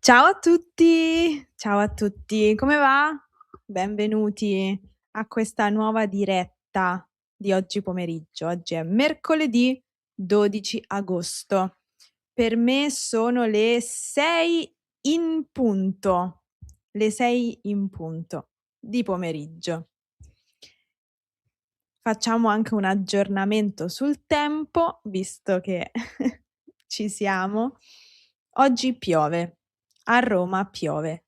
Ciao a tutti, come va? Benvenuti a questa nuova diretta di oggi pomeriggio. Oggi è mercoledì 12 agosto. Per me sono le 6 in punto, le 6 in punto di pomeriggio. Facciamo anche un aggiornamento sul tempo, visto che ci siamo. Oggi piove, a Roma piove.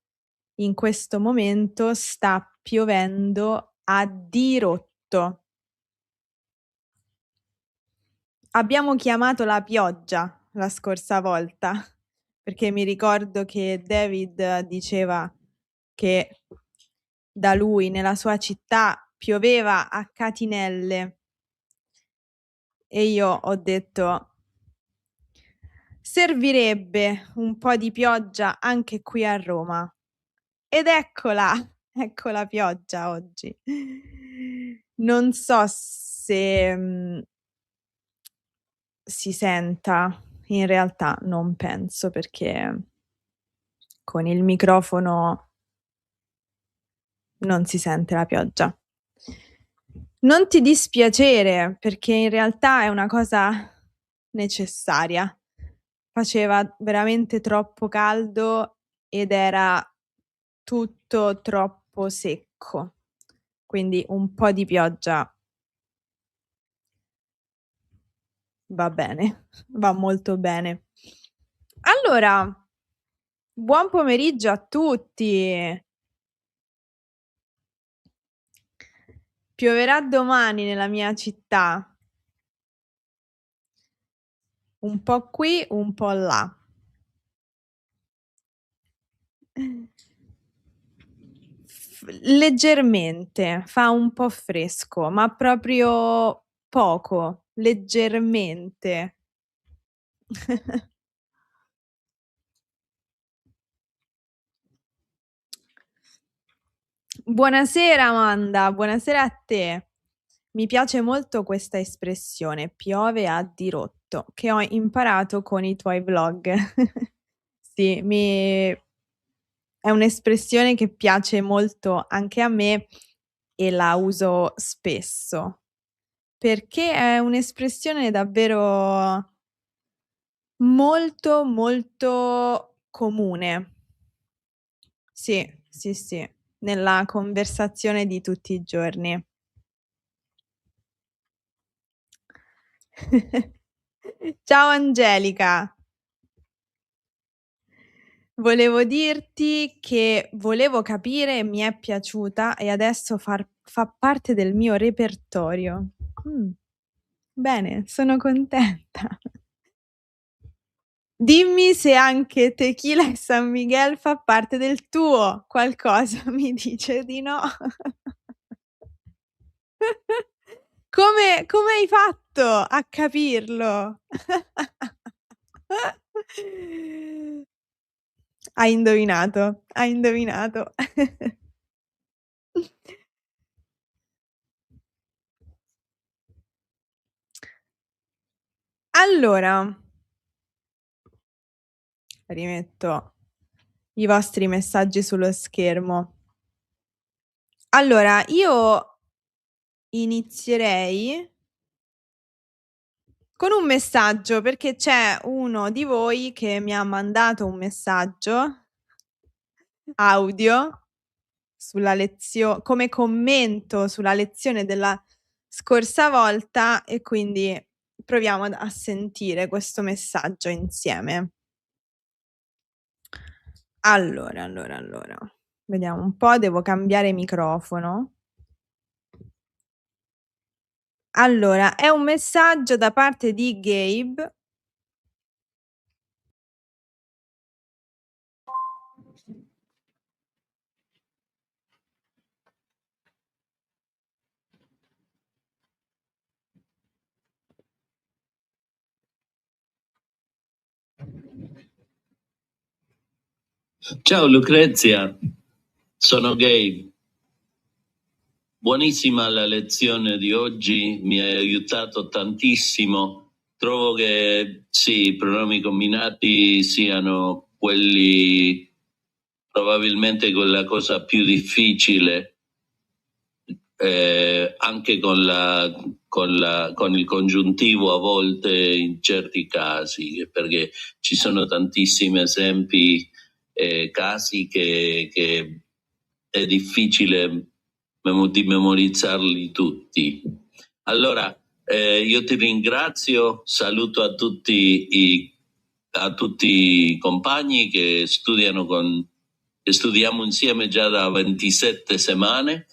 In questo momento sta piovendo a dirotto. Abbiamo chiamato la pioggia la scorsa volta, perché mi ricordo che David diceva che da lui, nella sua città, pioveva a catinelle. E io ho detto: servirebbe un po' di pioggia anche qui a Roma. Ed eccola, ecco la pioggia oggi. Non so se si senta, in realtà non penso, perché con il microfono non si sente la pioggia. Non ti dispiacere, perché in realtà è una cosa necessaria. Faceva veramente troppo caldo ed era tutto troppo secco, quindi un po' di pioggia va bene, va molto bene. Allora, buon pomeriggio a tutti. Pioverà domani nella mia città. Un po' qui, un po' là. Leggermente, fa un po' fresco, ma proprio poco, leggermente. Buonasera Amanda, buonasera a te. Mi piace molto questa espressione, piove a dirotto, che ho imparato con i tuoi vlog. Sì, è un'espressione che piace molto anche a me e la uso spesso, perché è un'espressione davvero molto, molto comune. Sì, sì, sì, nella conversazione di tutti i giorni. Ciao Angelica. Volevo dirti che volevo capire e mi è piaciuta e adesso fa parte del mio repertorio. Bene, sono contenta. Dimmi se anche Tequila e San Miguel fa parte del tuo. Qualcosa mi dice di no. Come hai fatto a capirlo? Hai indovinato, hai indovinato. Allora, rimetto i vostri messaggi sullo schermo. Allora, io inizierei con un messaggio, perché c'è uno di voi che mi ha mandato un messaggio audio sulla come commento sulla lezione della scorsa volta, e quindi proviamo a sentire questo messaggio insieme. Allora. Vediamo un po', devo cambiare microfono. Allora, è un messaggio da parte di Gabe. Ciao Lucrezia, sono Gabe. Buonissima la lezione di oggi, mi ha aiutato tantissimo. Trovo che sì, i pronomi combinati siano quelli probabilmente quella cosa più difficile, anche con il congiuntivo a volte in certi casi, perché ci sono tantissimi esempi, casi che è difficile di memorizzarli tutti. Allora, io ti ringrazio, saluto a tutti i compagni che studiamo insieme già da 27 settimane.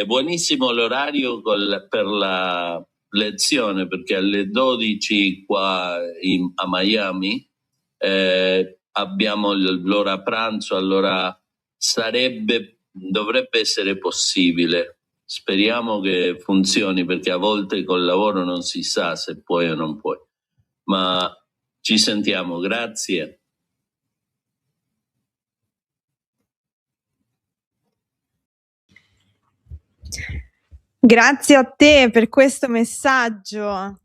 Buonissimo l'orario per la lezione, perché alle 12 qua a Miami abbiamo l'ora pranzo, allora dovrebbe essere possibile. Speriamo che funzioni, perché a volte col lavoro non si sa se puoi o non puoi. Ma ci sentiamo, grazie. Grazie a te per questo messaggio.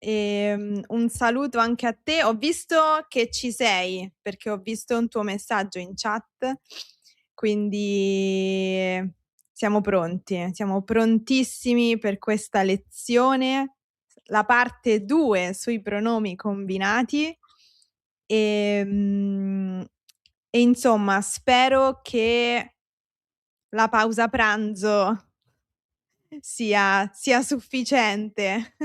Un saluto anche a te. Ho visto che ci sei, perché ho visto un tuo messaggio in chat, quindi siamo pronti, siamo prontissimi per questa lezione, la parte 2 sui pronomi combinati. E insomma, spero che la pausa pranzo sia sufficiente.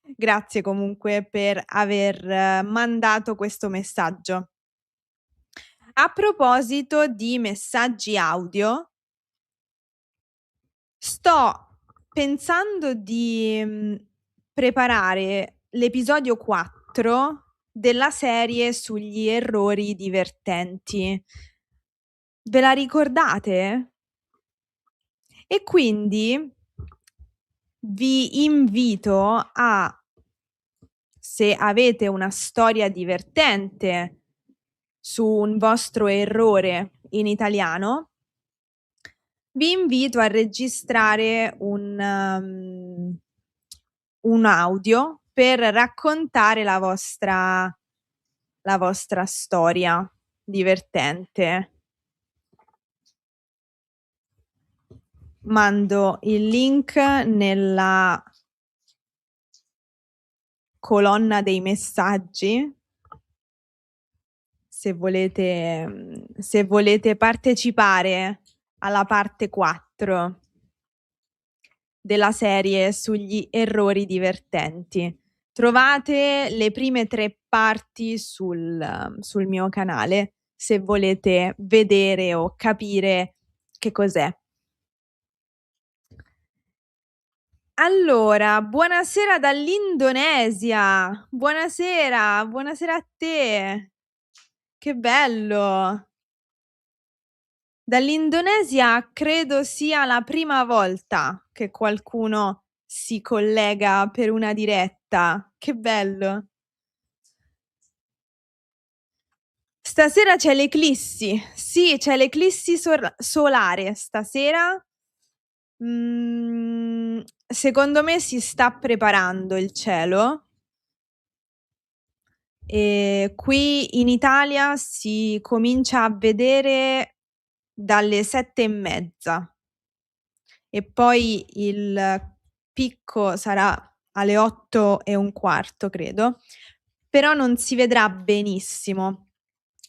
Grazie comunque per aver mandato questo messaggio. A proposito di messaggi audio, sto pensando di preparare l'episodio 4 della serie sugli errori divertenti. Ve la ricordate? E quindi vi invito a, se avete una storia divertente su un vostro errore in italiano, vi invito a registrare un audio per raccontare la vostra storia divertente. Mando il link nella colonna dei messaggi se volete partecipare alla parte 4 della serie sugli errori divertenti. Trovate le prime 3 parti sul mio canale se volete vedere o capire che cos'è. Allora, buonasera dall'Indonesia. Buonasera a te. Che bello. Dall'Indonesia credo sia la prima volta che qualcuno si collega per una diretta. Che bello. Stasera c'è l'eclissi. Sì, c'è l'eclissi solare stasera. Secondo me si sta preparando il cielo. E qui in Italia si comincia a vedere dalle 7:30 e poi il picco sarà alle 8:15, credo, però non si vedrà benissimo.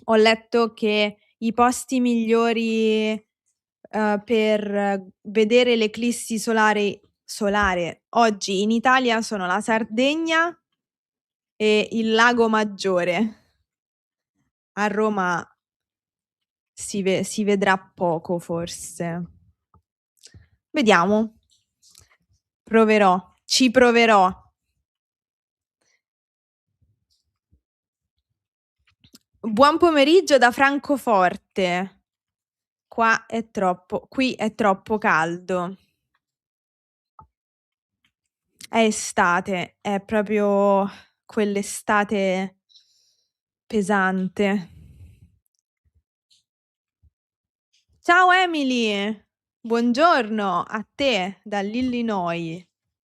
Ho letto che i posti migliori per vedere l'eclissi solare oggi in Italia sono la Sardegna e il Lago Maggiore. A Roma si vedrà poco forse. Vediamo. Ci proverò. Buon pomeriggio da Francoforte. Qui è troppo caldo. È estate, è proprio quell'estate pesante. Ciao Emily, buongiorno a te dall'Illinois.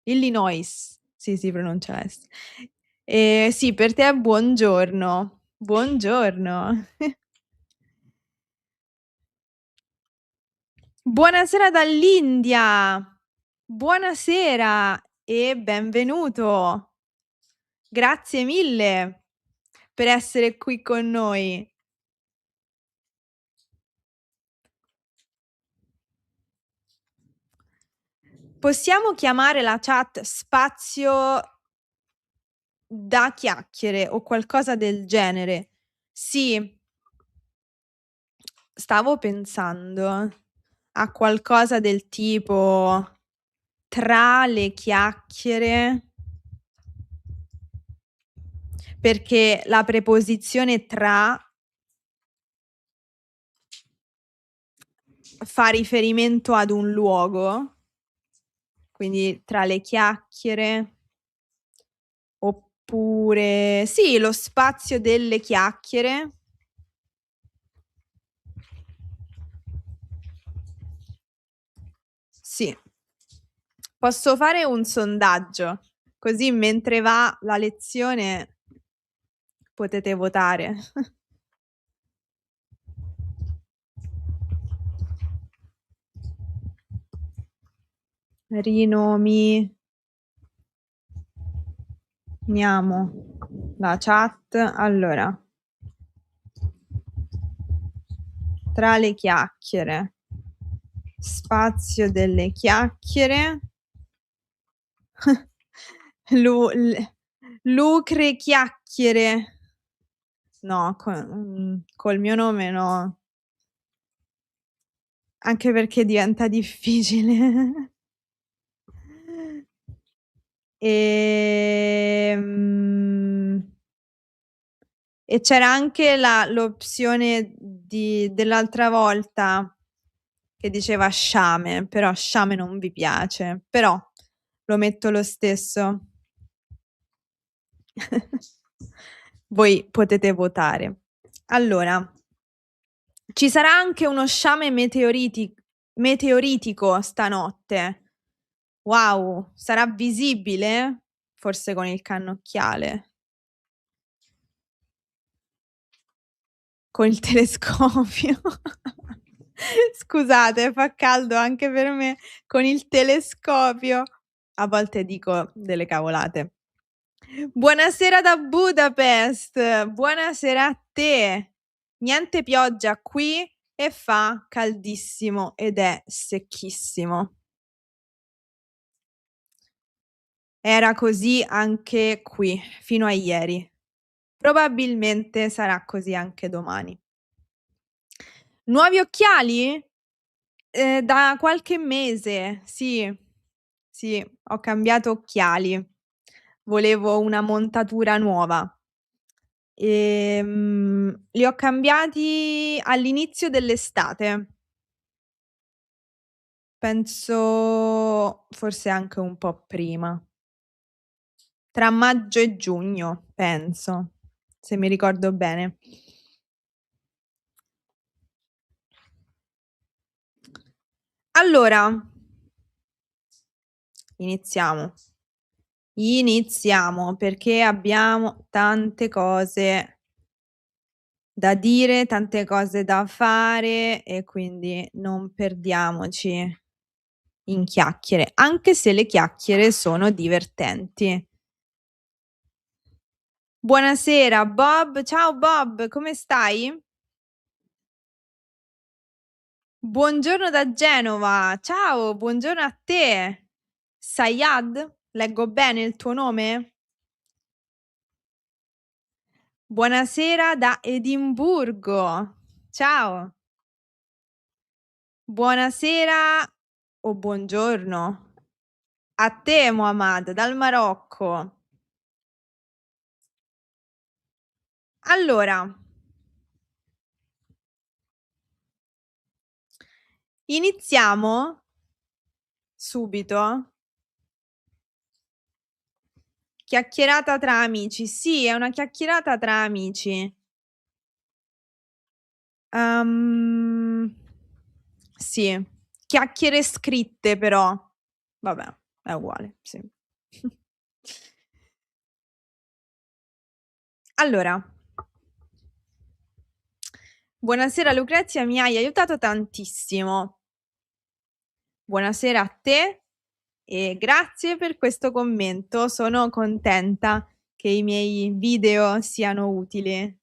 Illinois, sì, si pronuncia S. Sì, per te buongiorno. Buongiorno. Buonasera dall'India. Buonasera e benvenuto. Grazie mille per essere qui con noi. Possiamo chiamare la chat spazio da chiacchiere o qualcosa del genere. Sì. Stavo pensando a qualcosa del tipo tra le chiacchiere, perché la preposizione tra fa riferimento ad un luogo, quindi tra le chiacchiere, oppure sì, lo spazio delle chiacchiere. Sì. Posso fare un sondaggio, così mentre va la lezione potete votare. Rinomiamo la chat. Allora, tra le chiacchiere, spazio delle chiacchiere, lucre chiacchiere. No, col mio nome no. Anche perché diventa difficile. E c'era anche l'opzione dell'altra volta che diceva sciame, però sciame non vi piace, però lo metto lo stesso. Voi potete votare. Allora, ci sarà anche uno sciame meteoritico stanotte. Wow, sarà visibile? Forse con il cannocchiale. Con il telescopio. Scusate, fa caldo anche per me. Con il telescopio. A volte dico delle cavolate. Buonasera da Budapest. Buonasera a te. Niente pioggia qui e fa caldissimo ed è secchissimo. Era così anche qui, fino a ieri. Probabilmente sarà così anche domani. Nuovi occhiali? Da qualche mese, sì. Sì, ho cambiato occhiali. Volevo una montatura nuova. Li ho cambiati all'inizio dell'estate. Penso forse anche un po' prima. Tra maggio e giugno, penso, se mi ricordo bene. Allora, iniziamo perché abbiamo tante cose da dire, tante cose da fare e quindi non perdiamoci in chiacchiere, anche se le chiacchiere sono divertenti. Buonasera Bob, ciao Bob, come stai? Buongiorno da Genova, ciao, buongiorno a te. Sayad, leggo bene il tuo nome? Buonasera da Edimburgo, ciao. Buonasera o buongiorno a te Mohammad dal Marocco. Allora, iniziamo subito. Chiacchierata tra amici. Sì, è una chiacchierata tra amici. Sì, chiacchiere scritte però. Vabbè, è uguale, sì. Allora, Buonasera Lucrezia, mi hai aiutato tantissimo. Buonasera a te e grazie per questo commento. Sono contenta che i miei video siano utili.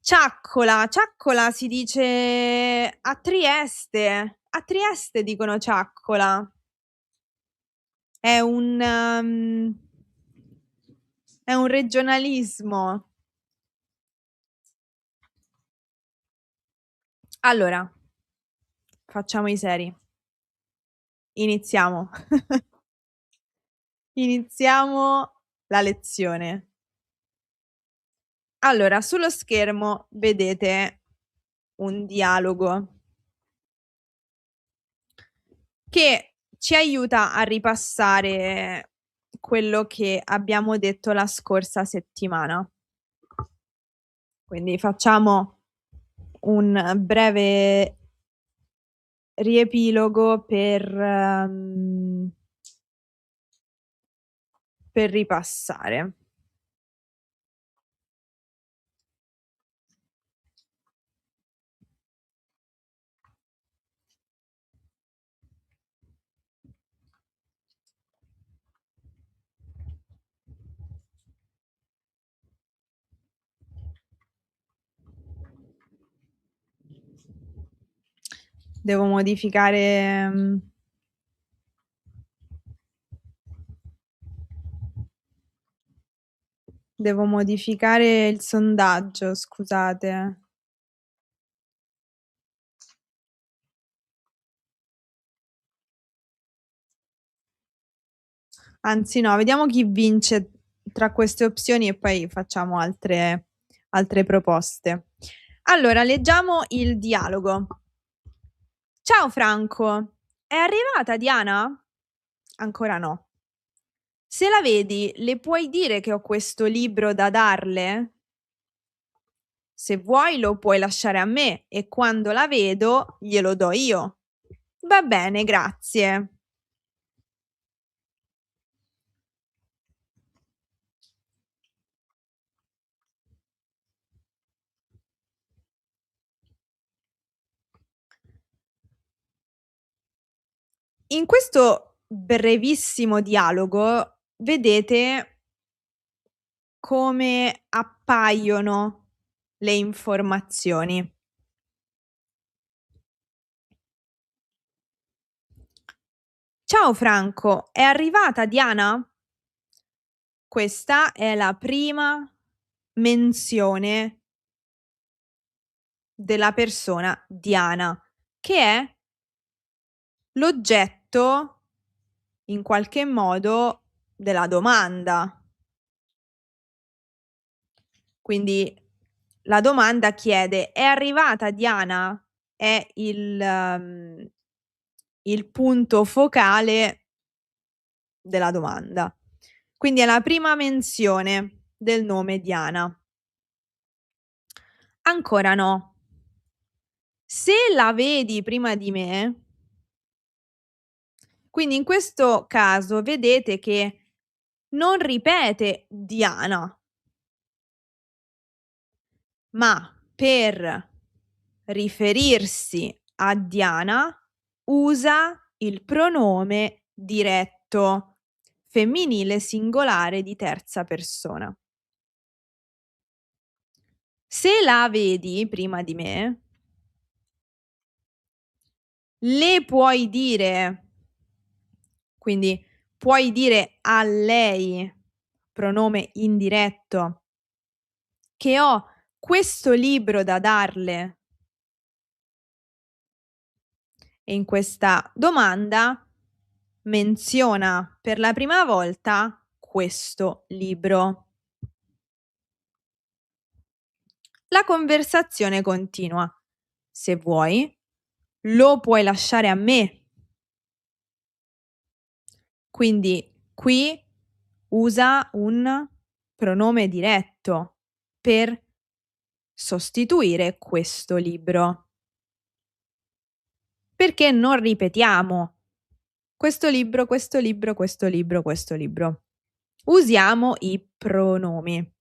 Ciaccola, ciaccola si dice a Trieste. A Trieste dicono ciaccola. È un regionalismo. Allora, facciamo i seri. Iniziamo. Iniziamo la lezione. Allora, sullo schermo vedete un dialogo che ci aiuta a ripassare quello che abbiamo detto la scorsa settimana. Quindi facciamo un breve riepilogo per ripassare. Devo modificare il sondaggio, scusate. Anzi no, vediamo chi vince tra queste opzioni e poi facciamo altre proposte. Allora, leggiamo il dialogo. Ciao Franco, è arrivata Diana? Ancora no. Se la vedi, le puoi dire che ho questo libro da darle? Se vuoi lo puoi lasciare a me e quando la vedo glielo do io. Va bene, grazie. In questo brevissimo dialogo vedete come appaiono le informazioni. Ciao Franco, è arrivata Diana? Questa è la prima menzione della persona Diana, che è l'oggetto, in qualche modo, della domanda. Quindi la domanda chiede: è arrivata Diana? È il punto focale della domanda. Quindi è la prima menzione del nome Diana. Ancora no. Se la vedi prima di me, quindi in questo caso vedete che non ripete Diana, ma per riferirsi a Diana usa il pronome diretto, femminile singolare di terza persona. Se la vedi prima di me, le puoi dire, quindi puoi dire a lei, pronome indiretto, che ho questo libro da darle. E in questa domanda menziona per la prima volta questo libro. La conversazione continua. Se vuoi, lo puoi lasciare a me. Quindi qui usa un pronome diretto per sostituire questo libro. Perché non ripetiamo questo libro, questo libro, questo libro, questo libro. Usiamo i pronomi.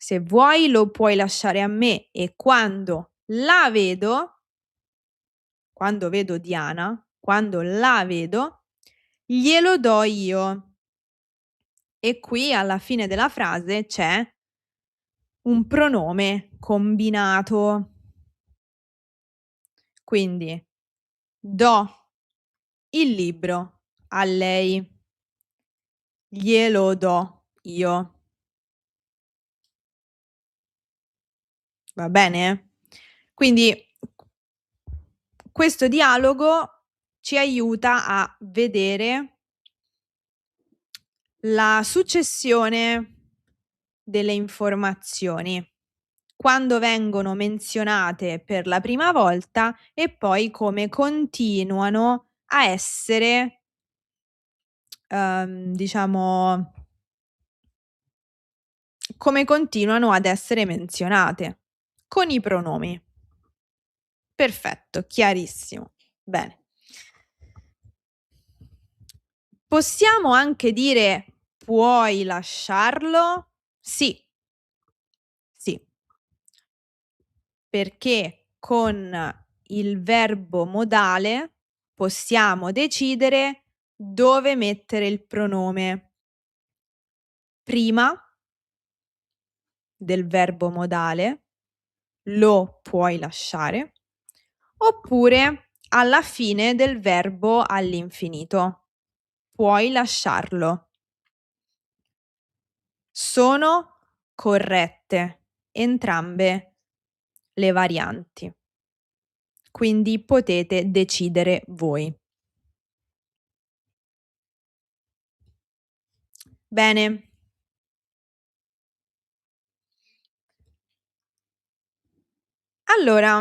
Se vuoi lo puoi lasciare a me e quando la vedo, quando vedo Diana, quando la vedo, glielo do io. E qui alla fine della frase c'è un pronome combinato. Quindi do il libro a lei, glielo do io. Va bene? Quindi questo dialogo ci aiuta a vedere la successione delle informazioni, quando vengono menzionate per la prima volta e poi come continuano a essere, diciamo, come continuano ad essere menzionate con i pronomi. Perfetto, chiarissimo. Bene. Possiamo anche dire puoi lasciarlo? Sì. Sì. Perché con il verbo modale possiamo decidere dove mettere il pronome. Prima del verbo modale, lo puoi lasciare, oppure alla fine del verbo all'infinito, puoi lasciarlo. Sono corrette entrambe le varianti, quindi potete decidere voi. Bene. Allora,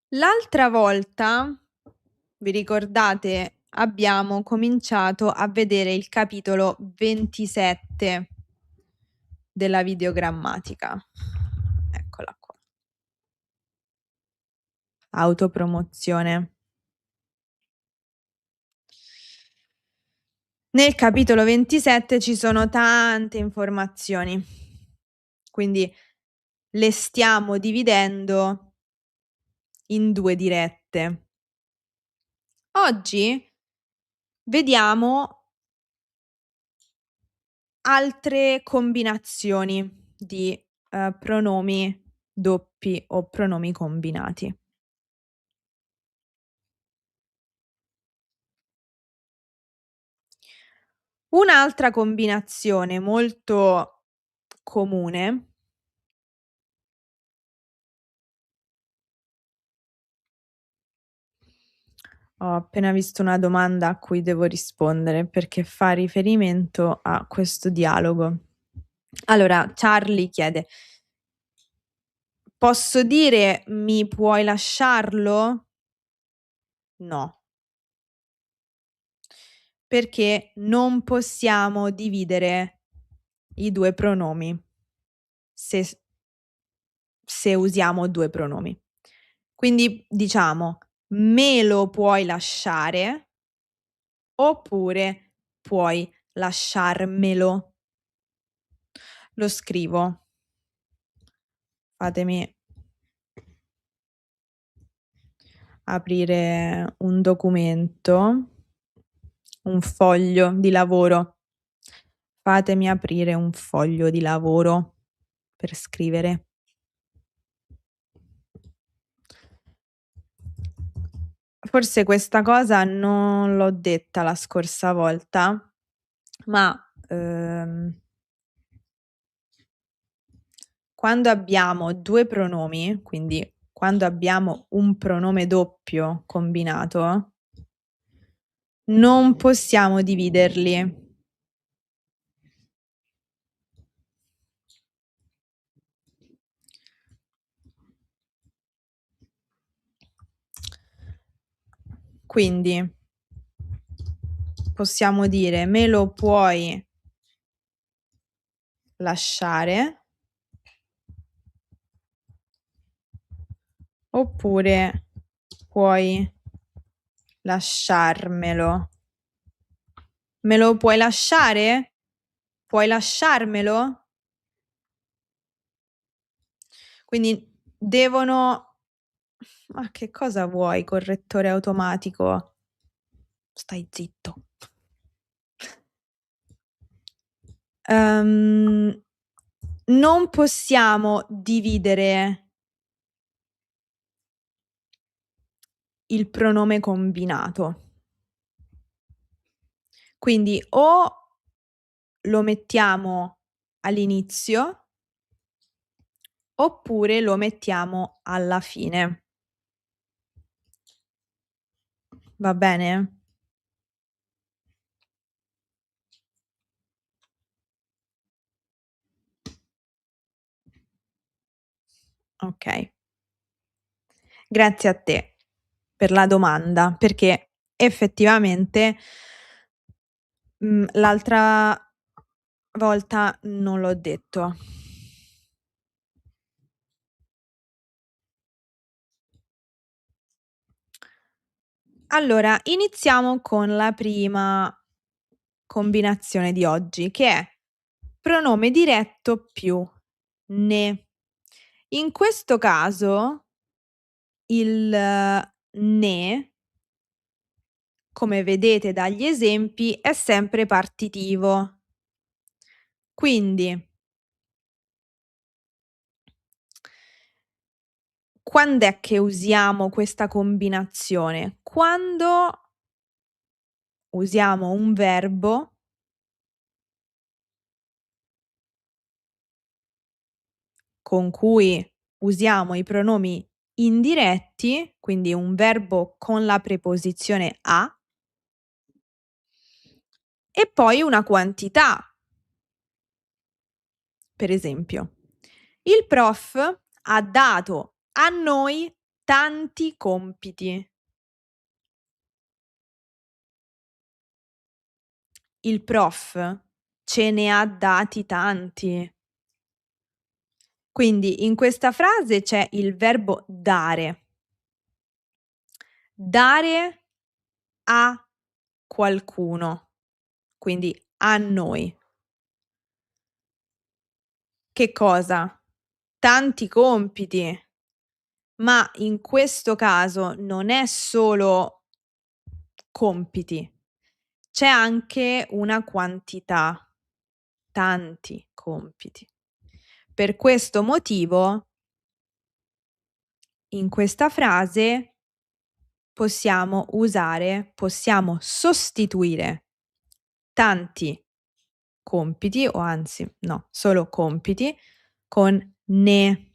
l'altra volta, vi ricordate, abbiamo cominciato a vedere il capitolo 27 della videogrammatica. Eccola qua. Autopromozione. Nel capitolo 27 ci sono tante informazioni, quindi le stiamo dividendo in 2 dirette. Oggi vediamo altre combinazioni di pronomi doppi o pronomi combinati. Un'altra combinazione molto comune ho appena visto una domanda a cui devo rispondere perché fa riferimento a questo dialogo. Allora, Charlie chiede: "Posso dire mi puoi lasciarlo?" No. Perché non possiamo dividere i 2 pronomi se usiamo 2 pronomi. Quindi diciamo: "Me lo puoi lasciare?" Oppure: "Puoi lasciarmelo." Lo scrivo. Fatemi aprire un documento, un foglio di lavoro. Fatemi aprire un foglio di lavoro per scrivere. Forse questa cosa non l'ho detta la scorsa volta, ma, quando abbiamo 2 pronomi, quindi quando abbiamo un pronome doppio combinato, non possiamo dividerli. Quindi possiamo dire: "Me lo puoi lasciare" oppure "puoi lasciarmelo." Me lo puoi lasciare? Puoi lasciarmelo? Quindi devono ma che cosa vuoi, correttore automatico? Stai zitto. Non possiamo dividere il pronome combinato. Quindi o lo mettiamo all'inizio oppure lo mettiamo alla fine. Va bene? Okay. Grazie a te per la domanda, perché effettivamente, l'altra volta non l'ho detto. Allora, iniziamo con la prima combinazione di oggi, che è pronome diretto più ne. In questo caso il ne, come vedete dagli esempi, è sempre partitivo. Quindi quand'è che usiamo questa combinazione? Quando usiamo un verbo con cui usiamo i pronomi indiretti, quindi un verbo con la preposizione a, e poi una quantità. Per esempio, il prof ha dato a noi tanti compiti. Il prof ce ne ha dati tanti. Quindi in questa frase c'è il verbo dare. Dare a qualcuno, quindi a noi. Che cosa? Tanti compiti, ma in questo caso non è solo compiti, c'è anche una quantità, tanti compiti. Per questo motivo in questa frase possiamo sostituire tanti compiti o anzi no, solo compiti con ne.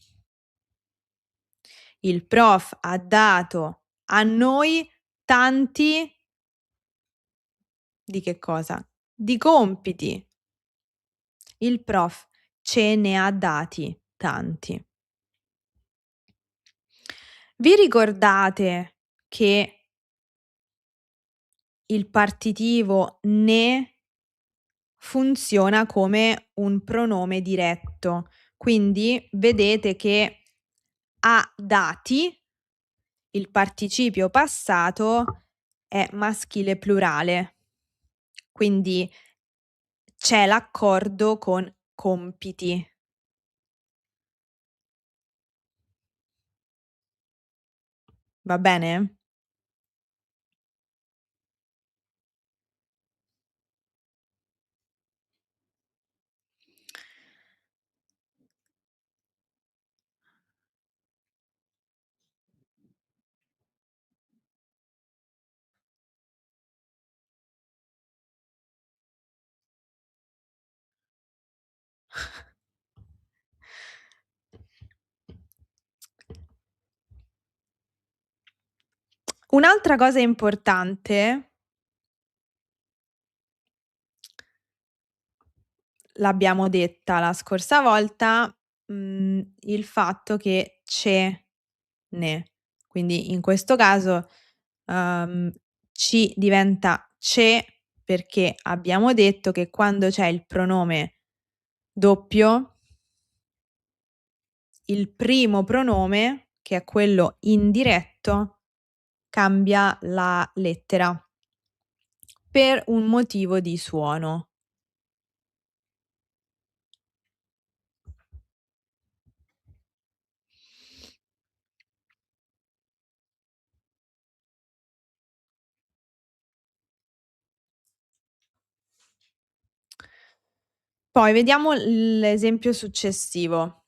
Il prof ha dato a noi tanti di che cosa? Di compiti. Il prof ce ne ha dati tanti. Vi ricordate che il partitivo ne funziona come un pronome diretto? Quindi vedete che ha dati, il participio passato è maschile plurale, quindi c'è l'accordo con compiti. Va bene? Un'altra cosa importante l'abbiamo detta la scorsa volta, il fatto che ce ne. Quindi in questo caso, ci diventa ce perché abbiamo detto che quando c'è il pronome doppio, il primo pronome, che è quello indiretto, cambia la lettera per un motivo di suono. Poi vediamo l'esempio successivo.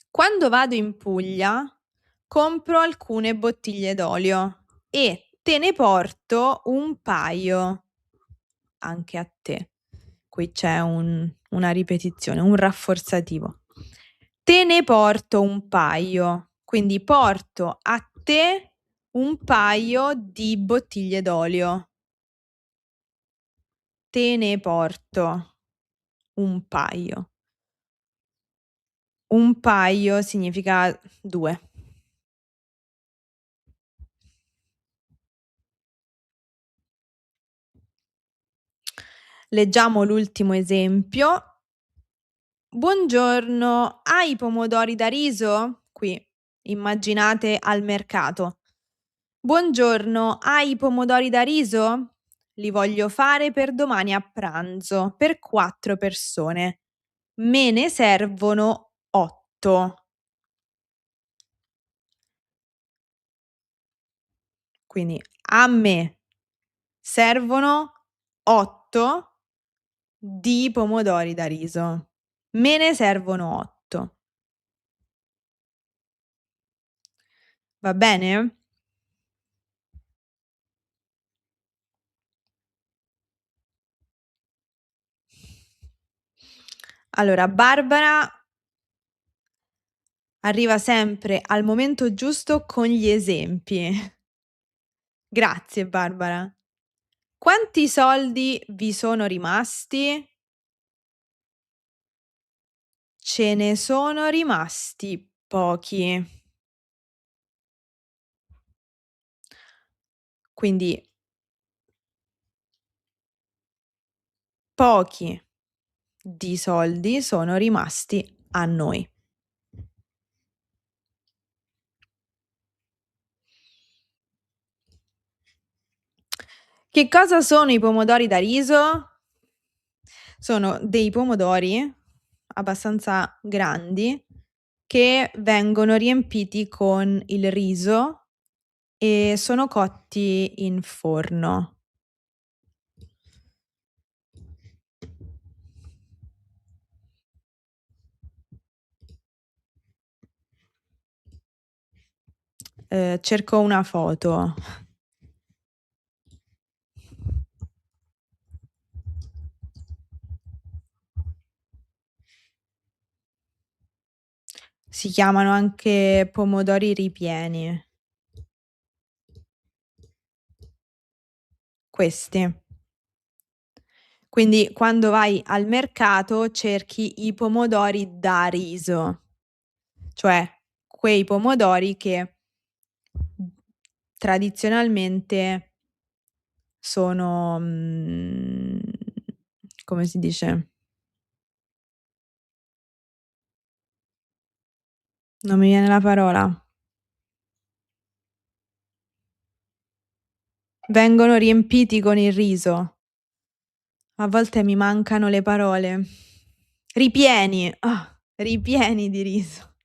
Quando vado in Puglia compro alcune bottiglie d'olio e te ne porto un paio anche a te. Qui c'è una ripetizione, un rafforzativo. Te ne porto un paio, quindi porto a te un paio di bottiglie d'olio. Te ne porto un paio. Un paio significa 2. Leggiamo l'ultimo esempio. Buongiorno, hai i pomodori da riso? Qui, immaginate al mercato. Buongiorno, hai i pomodori da riso? Li voglio fare per domani a pranzo, per 4 persone. Me ne servono 8. Quindi a me servono 8 di pomodori da riso. Me ne servono 8. Va bene? Allora, Barbara arriva sempre al momento giusto con gli esempi. Grazie, Barbara. Quanti soldi vi sono rimasti? Ce ne sono rimasti pochi. Quindi pochi di soldi sono rimasti a noi. Che cosa sono i pomodori da riso? Sono dei pomodori abbastanza grandi che vengono riempiti con il riso e sono cotti in forno. Cerco una foto. Si chiamano anche pomodori ripieni. Questi. Quindi quando vai al mercato cerchi i pomodori da riso, cioè quei pomodori che tradizionalmente sono, come si dice? Non mi viene la parola. Vengono riempiti con il riso. A volte mi mancano le parole. Ripieni, ripieni di riso.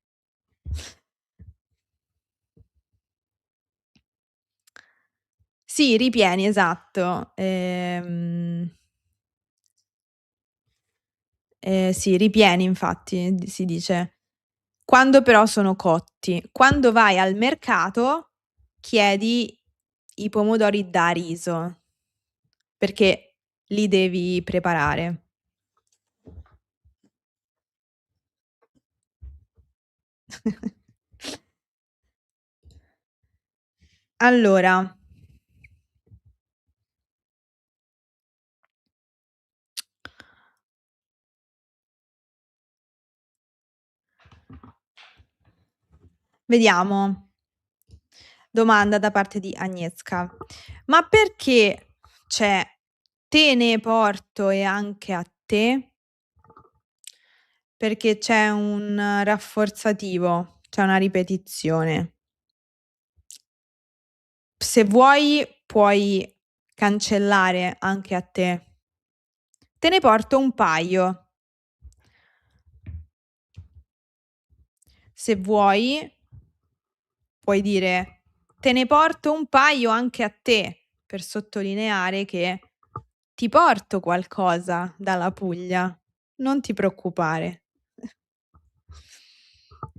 Sì, ripieni, esatto. Sì, ripieni infatti si dice. Quando però sono cotti. Quando vai al mercato chiedi i pomodori da riso, perché li devi preparare. Allora vediamo. Domanda da parte di Agnieszka: ma perché c'è te ne porto e anche a te? Perché c'è un rafforzativo, c'è una ripetizione. Se vuoi puoi cancellare anche a te. Te ne porto un paio. Se vuoi puoi dire: te ne porto un paio anche a te, per sottolineare che ti porto qualcosa dalla Puglia. Non ti preoccupare.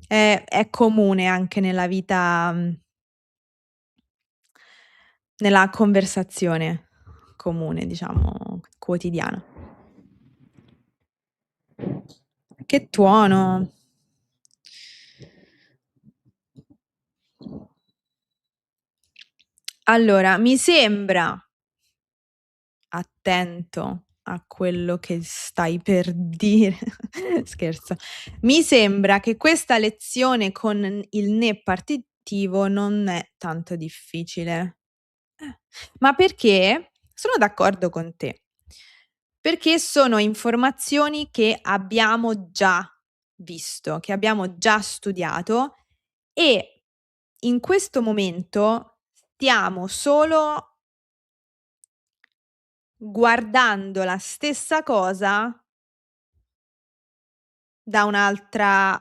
È comune anche nella vita, nella conversazione comune, diciamo, quotidiana. Che tuono! Allora, mi sembra, attento a quello che stai per dire, scherzo, mi sembra che questa lezione con il né partitivo non è tanto difficile. Ma perché sono d'accordo con te, perché sono informazioni che abbiamo già visto, che abbiamo già studiato e in questo momento stiamo solo guardando la stessa cosa da un'altra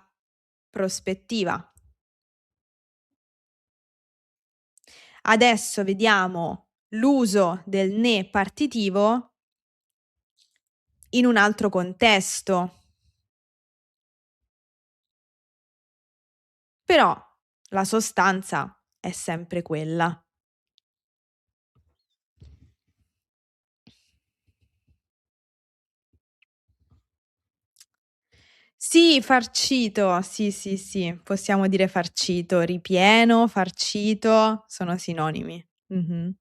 prospettiva. Adesso vediamo l'uso del né partitivo in un altro contesto. Però la sostanza è sempre quella. Sì, farcito, sì, sì, sì, possiamo dire farcito, ripieno, farcito, sono sinonimi. Mh-mh.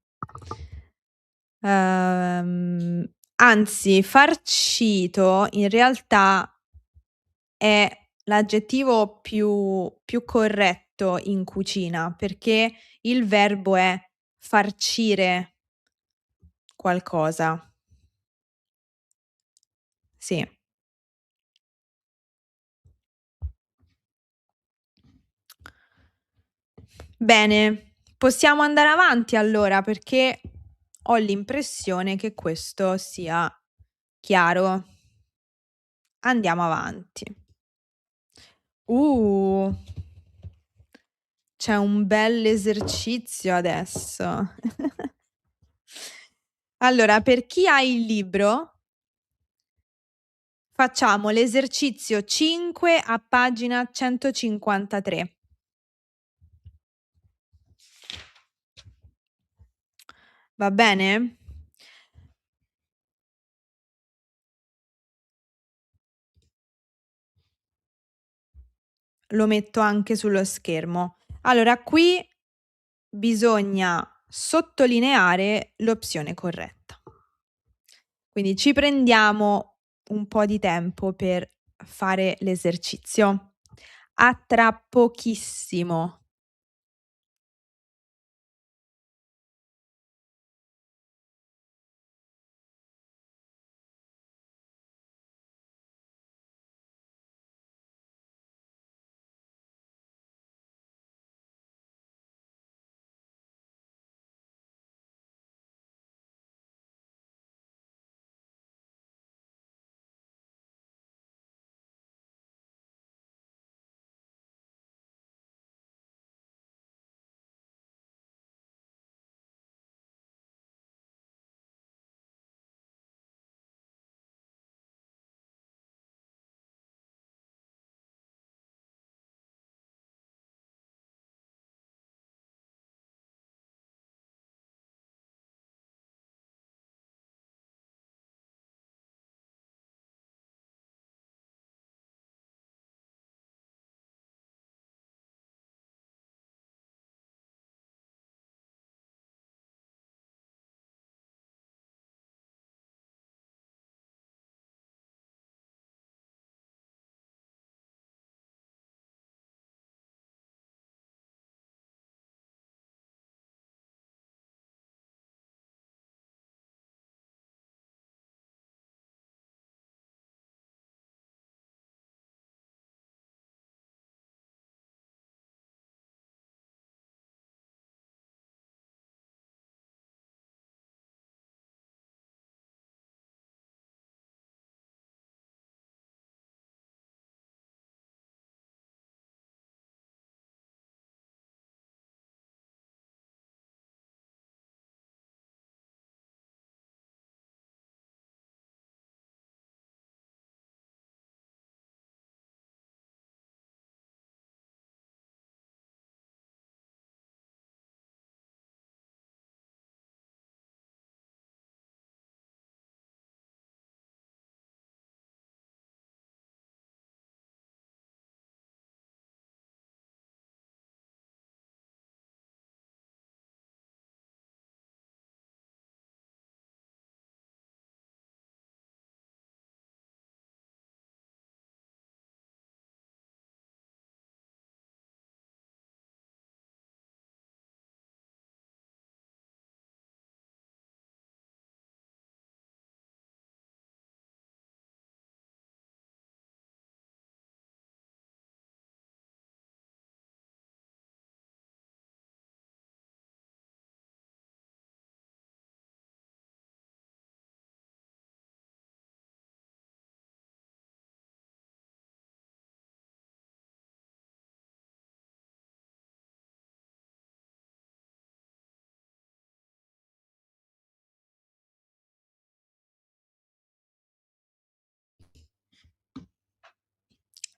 Anzi, farcito in realtà è l'aggettivo più corretto in cucina, perché il verbo è farcire qualcosa. Sì. Bene, possiamo andare avanti allora, perché ho l'impressione che questo sia chiaro. Andiamo avanti. Uh, c'è un bell'esercizio adesso. Allora, per chi ha il libro, facciamo l'esercizio 5 a pagina 153. Va bene? Lo metto anche sullo schermo. Allora, qui bisogna sottolineare l'opzione corretta. Quindi ci prendiamo un po' di tempo per fare l'esercizio. A tra pochissimo.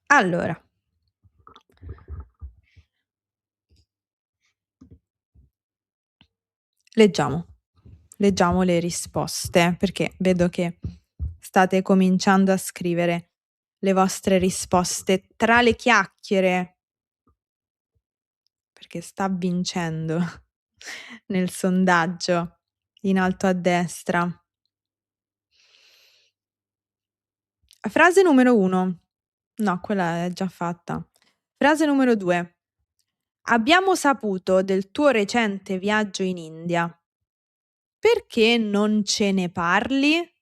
Allora. Leggiamo le risposte, perché vedo che state cominciando a scrivere le vostre risposte tra le chiacchiere, perché sta vincendo nel sondaggio in alto a destra. Frase numero 1. No, quella è già fatta. Frase numero 2. Abbiamo saputo del tuo recente viaggio in India. Perché non ce ne parli?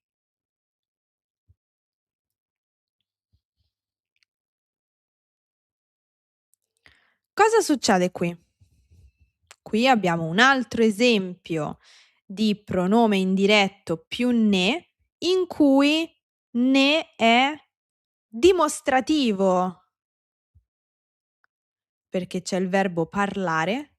Cosa succede qui? Qui abbiamo un altro esempio di pronome indiretto più ne, in cui ne è dimostrativo, perché c'è il verbo parlare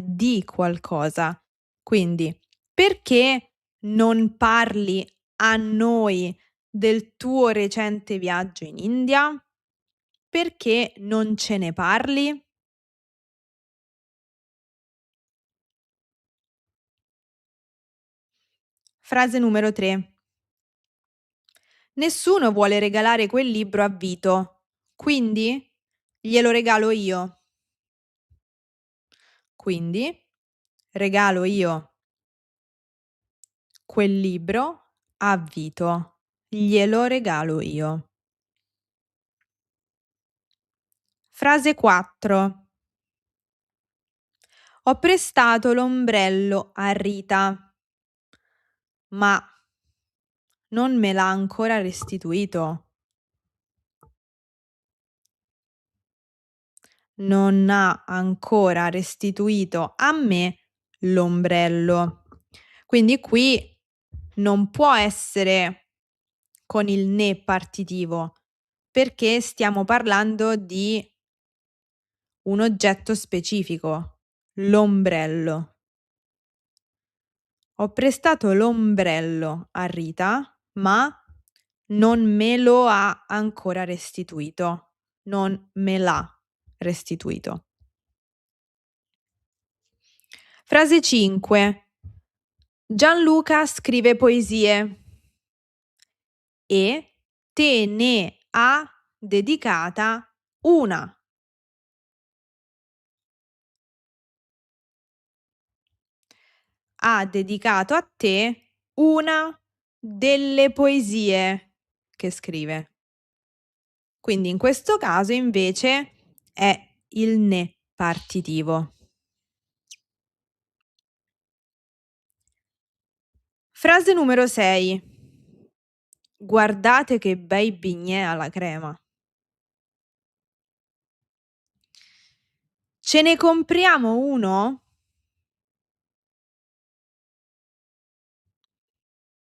di qualcosa. Quindi, perché non parli a noi del tuo recente viaggio in India? Perché non ce ne parli? Frase numero 3. Nessuno vuole regalare quel libro a Vito, quindi glielo regalo io. Quindi regalo io quel libro a Vito. Glielo regalo io. Frase 4. Ho prestato l'ombrello a Rita, ma non me l'ha ancora restituito. Non ha ancora restituito a me l'ombrello. Quindi qui non può essere con il ne partitivo, perché stiamo parlando di un oggetto specifico, l'ombrello. Ho prestato l'ombrello a Rita, ma non me lo ha ancora restituito. Non me l'ha restituito. Frase 5. Gianluca scrive poesie e te ne ha dedicata una. Ha dedicato a te una delle poesie che scrive. Quindi in questo caso invece è il ne partitivo. Frase numero 6. Guardate che bei bignè alla crema. Ce ne compriamo uno?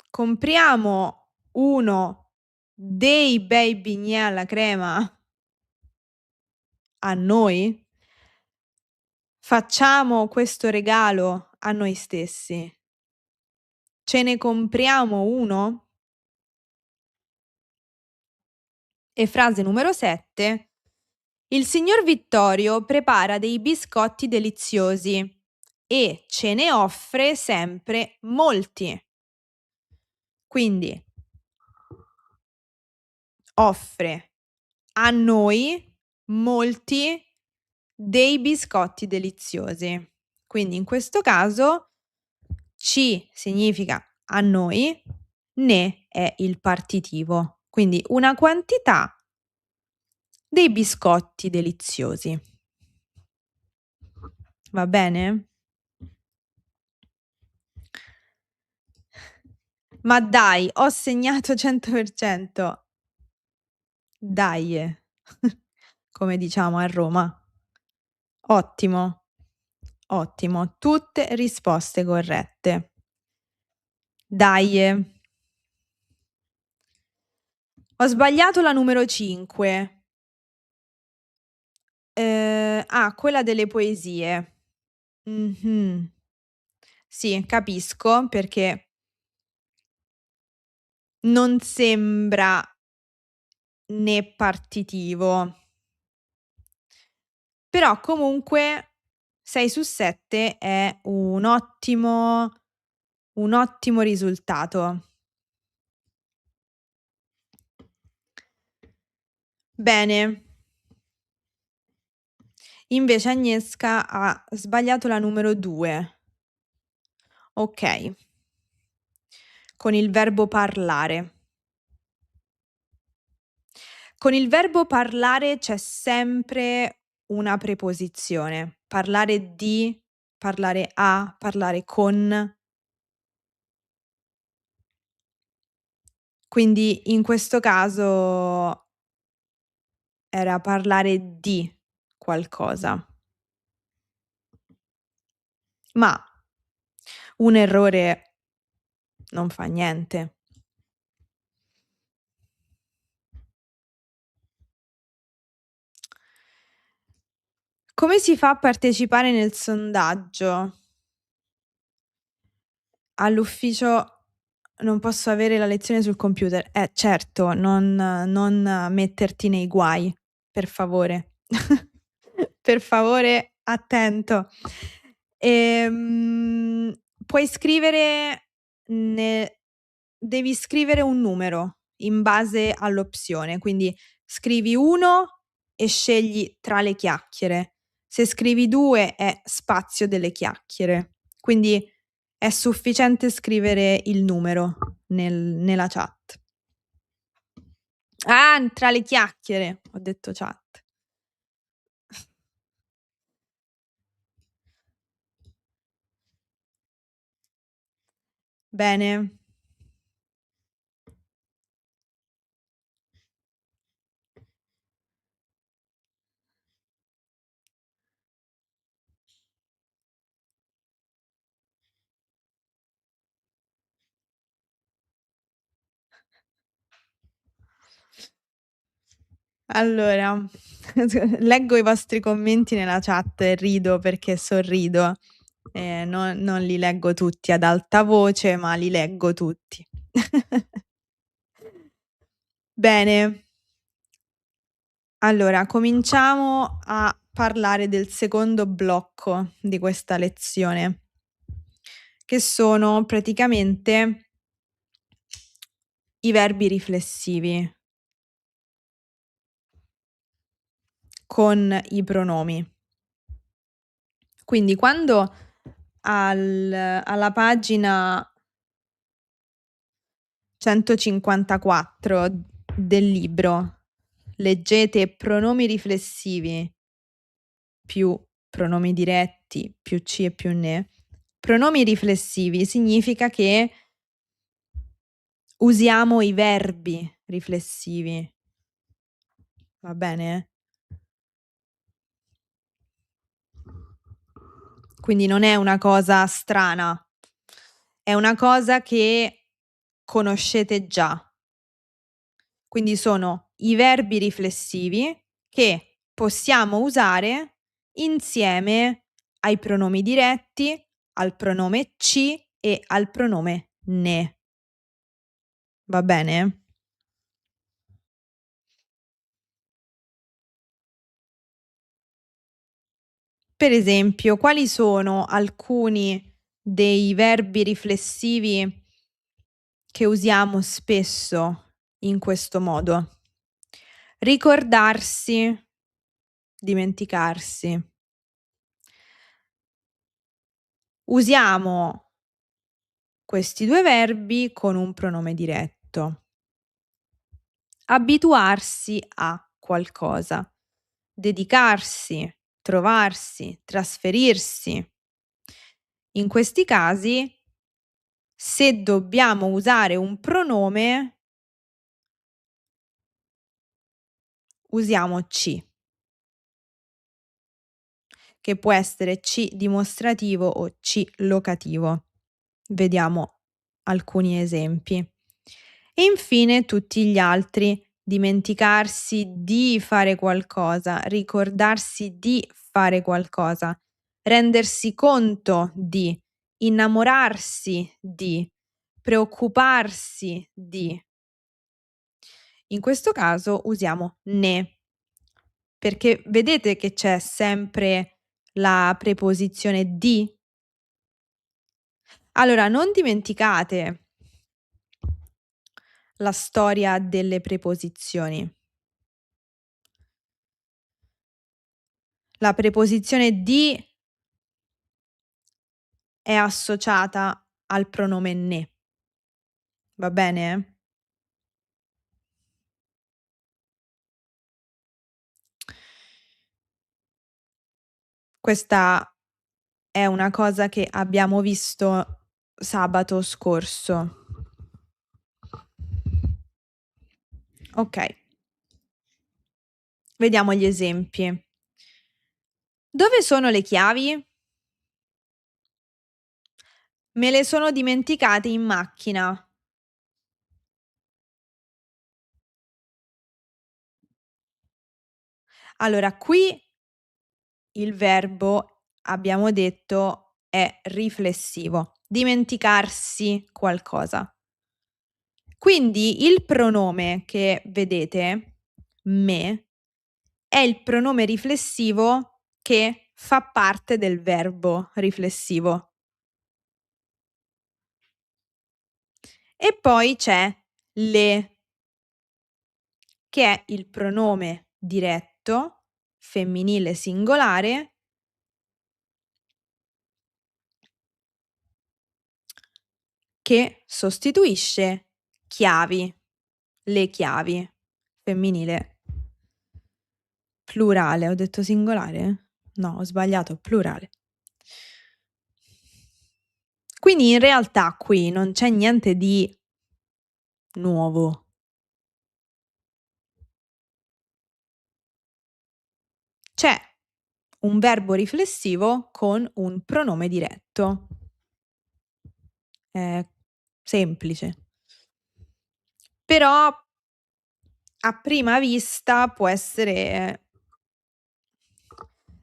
Compriamo uno dei bei bignè alla crema a noi? Facciamo questo regalo a noi stessi. Ce ne compriamo uno? E frase numero 7. Il signor Vittorio prepara dei biscotti deliziosi e ce ne offre sempre molti. Quindi offre a noi molti dei biscotti deliziosi. Quindi in questo caso ci significa a noi, ne è il partitivo. Quindi una quantità dei biscotti deliziosi. Va bene? Ma dai, ho segnato 100%. Dai, come diciamo a Roma. Ottimo, ottimo, tutte risposte corrette. Dai. Ho sbagliato la numero 5. Quella delle poesie. Mh-mh. Sì, capisco perché non sembra né partitivo. Però comunque 6 su 7 è un ottimo risultato. Bene. Invece Agnieszka ha sbagliato la numero 2. Okay. Con il verbo parlare. Con il verbo parlare c'è sempre una preposizione. Parlare di, parlare a, parlare con. Quindi in questo caso era parlare di qualcosa. Ma un errore non fa niente. Come si fa a partecipare nel sondaggio? All'ufficio non posso avere la lezione sul computer. Certo, non metterti nei guai, per favore. Per favore, attento. Puoi scrivere ne devi scrivere un numero in base all'opzione, quindi scrivi 1 e scegli tra le chiacchiere. Se scrivi 2 è spazio delle chiacchiere. Quindi è sufficiente scrivere il numero nella chat. Ah, tra le chiacchiere, ho detto chat. Bene. Allora, leggo i vostri commenti nella chat e rido perché sorrido. Non li leggo tutti ad alta voce, ma li leggo tutti. Bene. Allora, cominciamo a parlare del secondo blocco di questa lezione, che sono praticamente i verbi riflessivi con i pronomi. Quindi quando alla pagina 154 del libro leggete pronomi riflessivi più pronomi diretti più ci e più ne. Pronomi riflessivi significa che usiamo i verbi riflessivi. Va bene? Quindi non è una cosa strana, è una cosa che conoscete già. Quindi sono i verbi riflessivi che possiamo usare insieme ai pronomi diretti, al pronome ci e al pronome ne. Va bene? Per esempio, quali sono alcuni dei verbi riflessivi che usiamo spesso in questo modo? Ricordarsi, dimenticarsi. Usiamo questi 2 verbi con un pronome diretto. Abituarsi a qualcosa. Dedicarsi, trovarsi, trasferirsi. In questi casi, se dobbiamo usare un pronome, usiamo ci, che può essere ci dimostrativo o ci locativo. Vediamo alcuni esempi. E infine tutti gli altri: dimenticarsi di fare qualcosa, ricordarsi di fare qualcosa, rendersi conto di, innamorarsi di, preoccuparsi di. In questo caso usiamo ne, perché vedete che c'è sempre la preposizione di? Allora, non dimenticate la storia delle preposizioni. La preposizione di è associata al pronome ne. Va bene? Questa è una cosa che abbiamo visto sabato scorso. Ok. Vediamo gli esempi. Dove sono le chiavi? Me le sono dimenticate in macchina. Allora, qui il verbo, abbiamo detto, è riflessivo. Dimenticarsi qualcosa. Quindi il pronome che vedete, me, è il pronome riflessivo che fa parte del verbo riflessivo. E poi c'è le, che è il pronome diretto, femminile singolare, che sostituisce chiavi, le chiavi, femminile plurale. Ho detto singolare? No, ho sbagliato, plurale. Quindi in realtà qui non c'è niente di nuovo. C'è un verbo riflessivo con un pronome diretto. È semplice. Però a prima vista può essere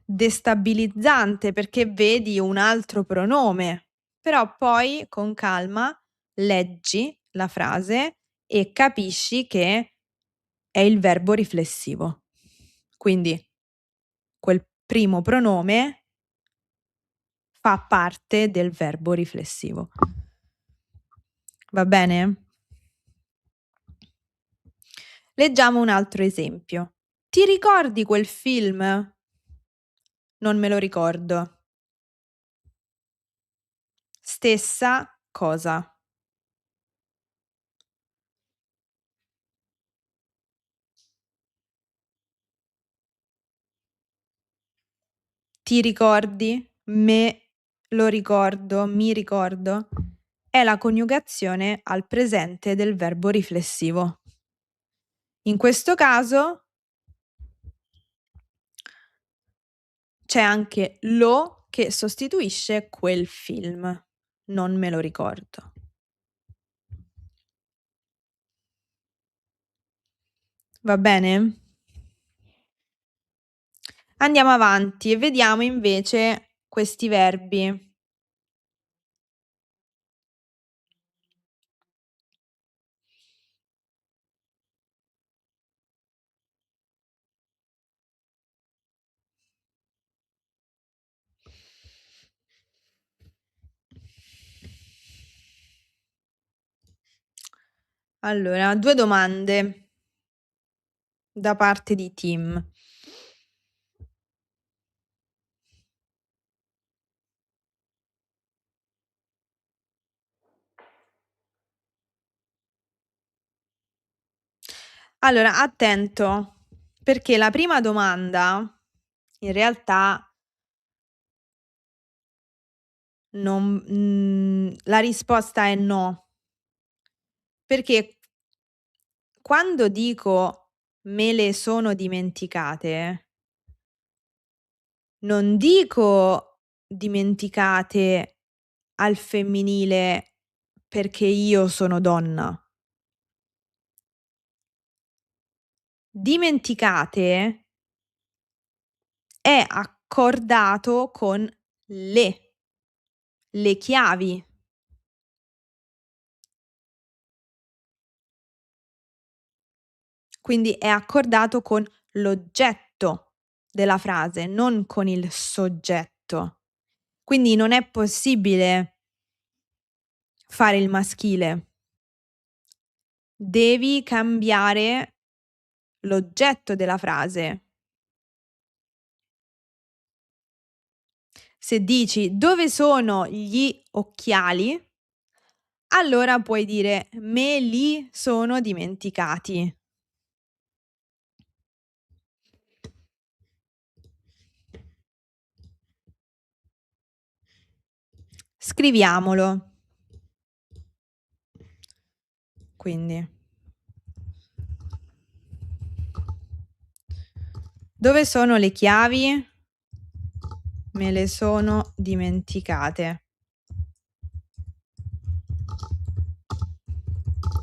destabilizzante perché vedi un altro pronome, però poi con calma leggi la frase e capisci che è il verbo riflessivo. Quindi quel primo pronome fa parte del verbo riflessivo. Va bene? Leggiamo un altro esempio. Ti ricordi quel film? Non me lo ricordo. Stessa cosa. Ti ricordi? Me lo ricordo, mi ricordo. È la coniugazione al presente del verbo riflessivo. In questo caso c'è anche lo che sostituisce quel film. Non me lo ricordo. Va bene? Andiamo avanti e vediamo invece questi verbi. Allora, 2 domande da parte di Tim. Allora, attento, perché la prima domanda in realtà la risposta è no. Perché quando dico me le sono dimenticate, non dico dimenticate al femminile perché io sono donna. Dimenticate è accordato con le chiavi. Quindi è accordato con l'oggetto della frase, non con il soggetto. Quindi non è possibile fare il maschile. Devi cambiare l'oggetto della frase. Se dici: "Dove sono gli occhiali?" Allora puoi dire: "Me li sono dimenticati." Scriviamolo. Quindi dove sono le chiavi? Me le sono dimenticate.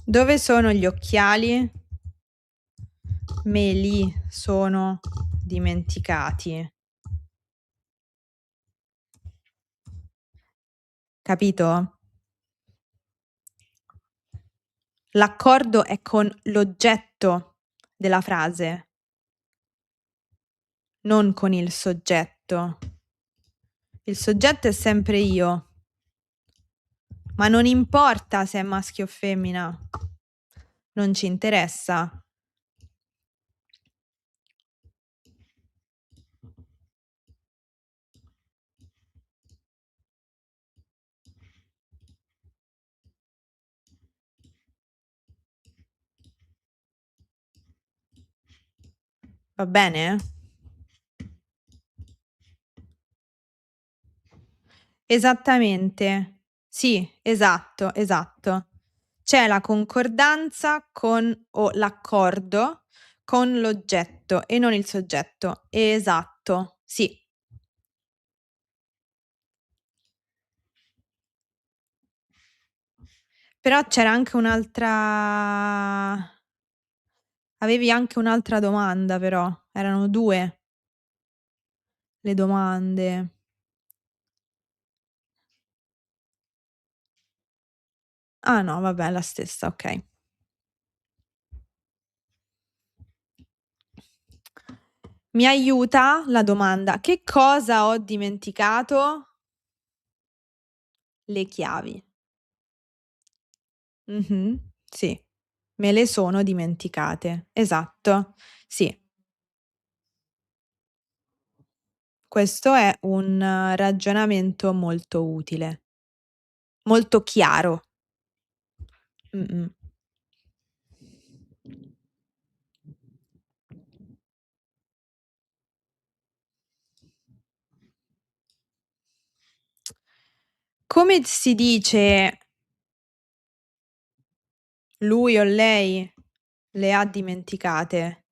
Dove sono gli occhiali? Me li sono dimenticati. Capito? L'accordo è con l'oggetto della frase, non con il soggetto. Il soggetto è sempre io, ma non importa se è maschio o femmina, non ci interessa. Va bene? Esattamente. Sì, esatto, esatto. C'è la concordanza con o l'accordo con l'oggetto e non il soggetto. Esatto, sì. Però c'era anche un'altra avevi anche un'altra domanda però, erano 2 le domande. Ah no, vabbè, è la stessa, okay. Mi aiuta la domanda: che cosa ho dimenticato? Le chiavi. Mh-mh, sì. Me le sono dimenticate. Esatto, sì. Questo è un ragionamento molto utile, molto chiaro. Mh-mh. Come si dice lui o lei le ha dimenticate?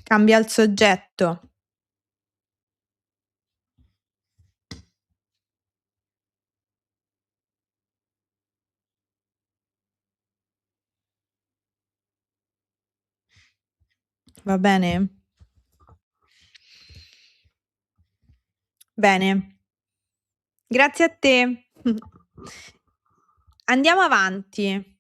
Cambia il soggetto. Va bene? Bene. Grazie a te. Andiamo avanti.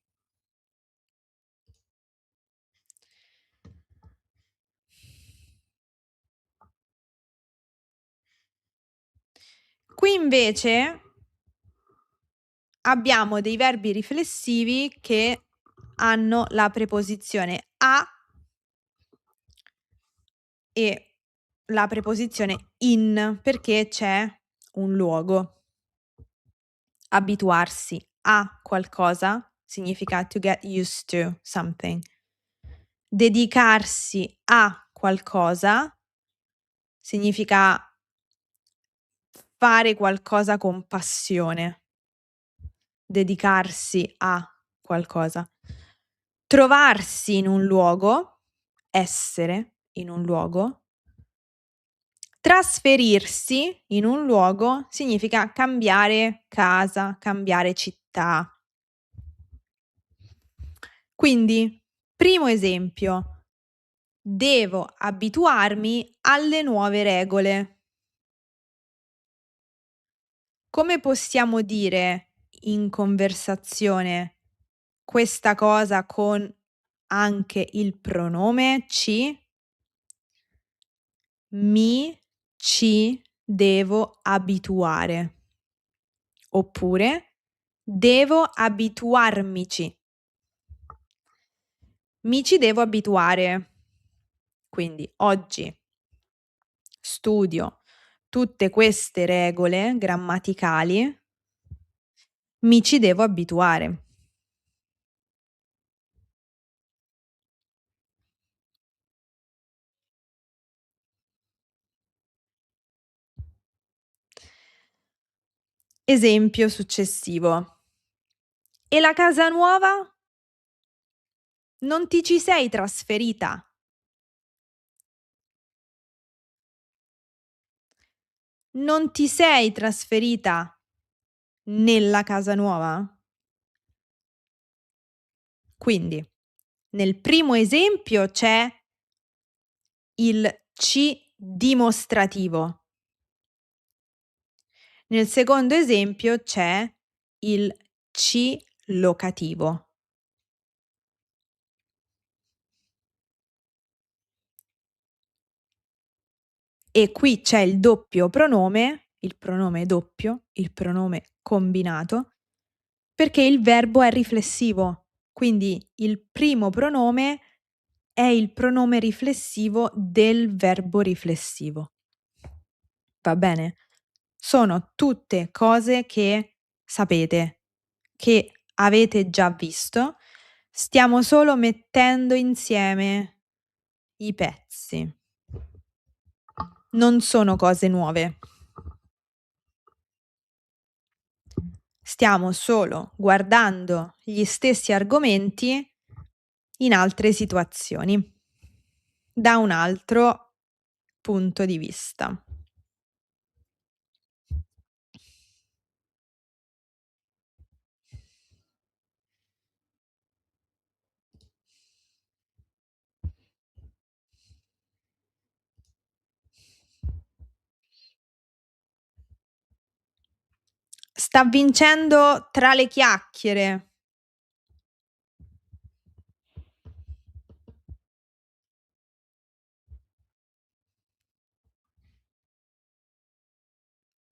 Qui invece abbiamo dei verbi riflessivi che hanno la preposizione a e la preposizione in, perché c'è un luogo. Abituarsi a qualcosa significa to get used to something. Dedicarsi a qualcosa significa fare qualcosa con passione. Dedicarsi a qualcosa. Trovarsi in un luogo, essere in un luogo. Trasferirsi in un luogo significa cambiare casa, cambiare città. Quindi, primo esempio, devo abituarmi alle nuove regole. Come possiamo dire in conversazione questa cosa con anche il pronome ci? Ci devo abituare. Oppure devo abituarmici. Mi ci devo abituare. Quindi oggi studio tutte queste regole grammaticali, mi ci devo abituare. Esempio successivo. E la casa nuova? Non ti ci sei trasferita? Non ti sei trasferita nella casa nuova? Quindi, nel primo esempio c'è il ci dimostrativo. Nel secondo esempio c'è il ci locativo. E qui c'è il doppio pronome, il pronome doppio, il pronome combinato, perché il verbo è riflessivo. Quindi il primo pronome è il pronome riflessivo del verbo riflessivo. Va bene? Sono tutte cose che sapete, che avete già visto, stiamo solo mettendo insieme i pezzi. Non sono cose nuove. Stiamo solo guardando gli stessi argomenti in altre situazioni, da un altro punto di vista. Sta vincendo tra le chiacchiere.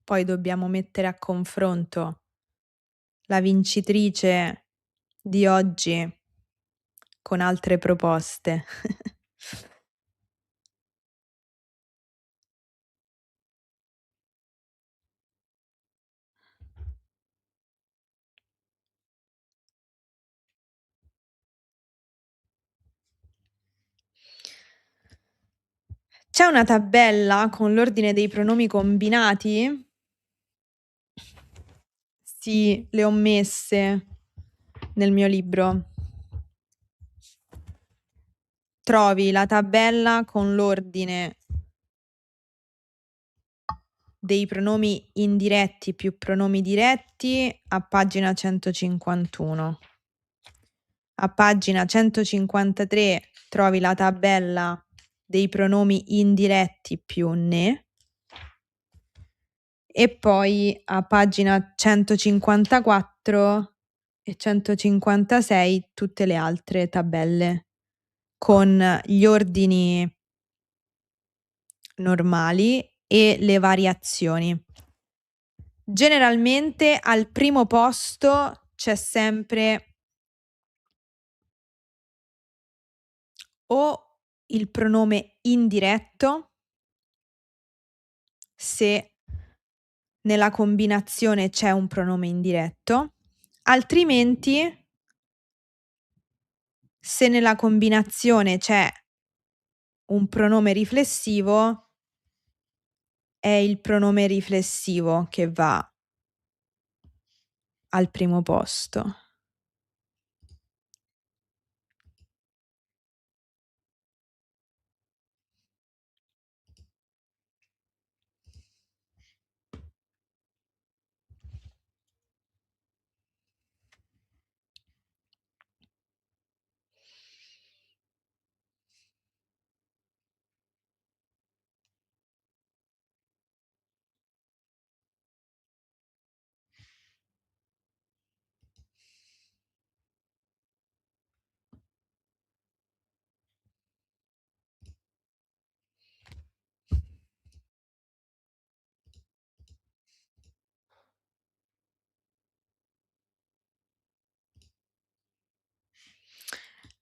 Poi dobbiamo mettere a confronto la vincitrice di oggi con altre proposte. C'è una tabella con l'ordine dei pronomi combinati? Sì, le ho messe nel mio libro. Trovi la tabella con l'ordine dei pronomi indiretti più pronomi diretti a pagina 151. A pagina 153 trovi la tabella dei pronomi indiretti più ne. E poi a pagina 154 e 156 tutte le altre tabelle con gli ordini normali e le variazioni. Generalmente al primo posto c'è sempre o il pronome indiretto se nella combinazione c'è un pronome indiretto, altrimenti se nella combinazione c'è un pronome riflessivo, è il pronome riflessivo che va al primo posto.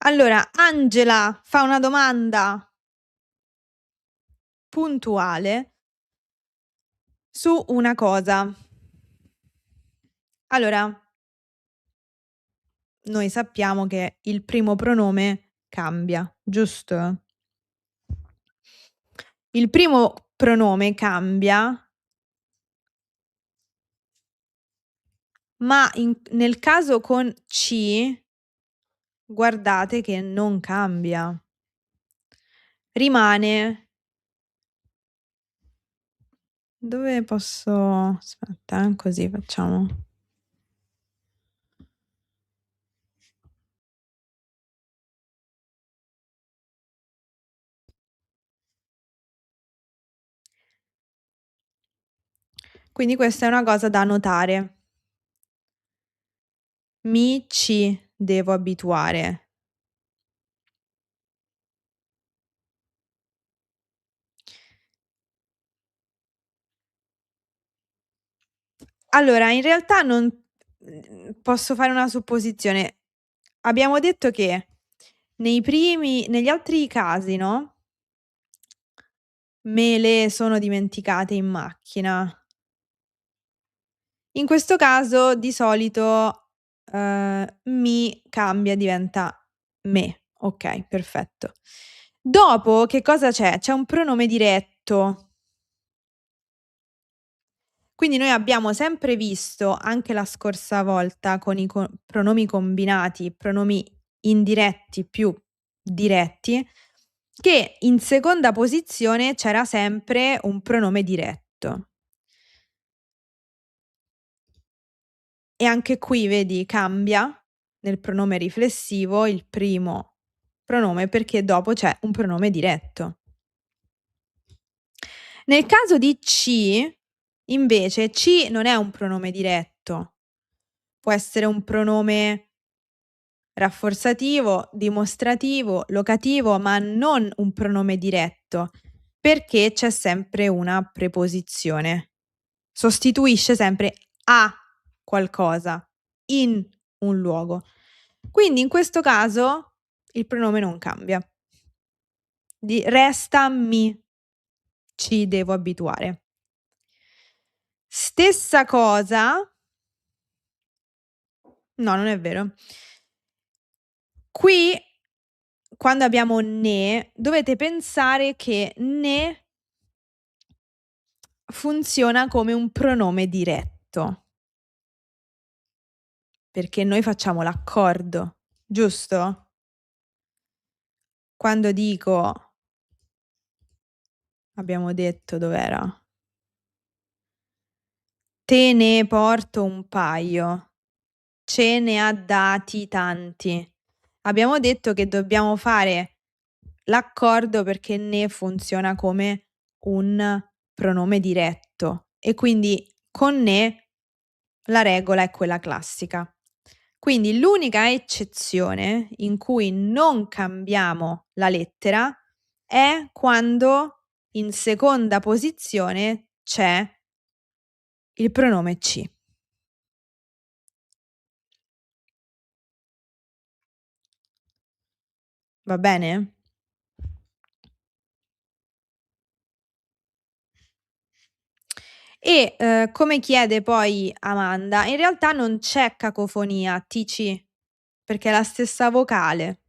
Allora, Angela fa una domanda puntuale su una cosa. Allora, noi sappiamo che il primo pronome cambia, giusto? Il primo pronome cambia, ma nel caso con C, guardate che non cambia. Rimane. Dove posso aspetta, così facciamo. Quindi questa è una cosa da notare. Mi ci devo abituare. Allora, in realtà non posso fare una supposizione. Abbiamo detto che negli altri casi, no, me le sono dimenticate in macchina. In questo caso di solito, mi cambia, diventa me. Okay, perfetto. Dopo che cosa c'è? C'è un pronome diretto. Quindi noi abbiamo sempre visto, anche la scorsa volta con i pronomi combinati, pronomi indiretti più diretti, che in seconda posizione c'era sempre un pronome diretto. E anche qui vedi cambia nel pronome riflessivo il primo pronome perché dopo c'è un pronome diretto. Nel caso di C, invece, C non è un pronome diretto. Può essere un pronome rafforzativo, dimostrativo, locativo, ma non un pronome diretto, perché c'è sempre una preposizione. Sostituisce sempre a qualcosa in un luogo. Quindi in questo caso il pronome non cambia. Resta mi, ci devo abituare. Stessa cosa. No, non è vero. Qui, quando abbiamo ne, dovete pensare che ne funziona come un pronome diretto. Perché noi facciamo l'accordo, giusto? Quando dico, abbiamo detto dov'era? Te ne porto un paio, ce ne ha dati tanti. Abbiamo detto che dobbiamo fare l'accordo perché ne funziona come un pronome diretto e quindi con ne la regola è quella classica. Quindi l'unica eccezione in cui non cambiamo la lettera è quando in seconda posizione c'è il pronome ci. Va bene? E come chiede poi Amanda, in realtà non c'è cacofonia, TC, perché è la stessa vocale.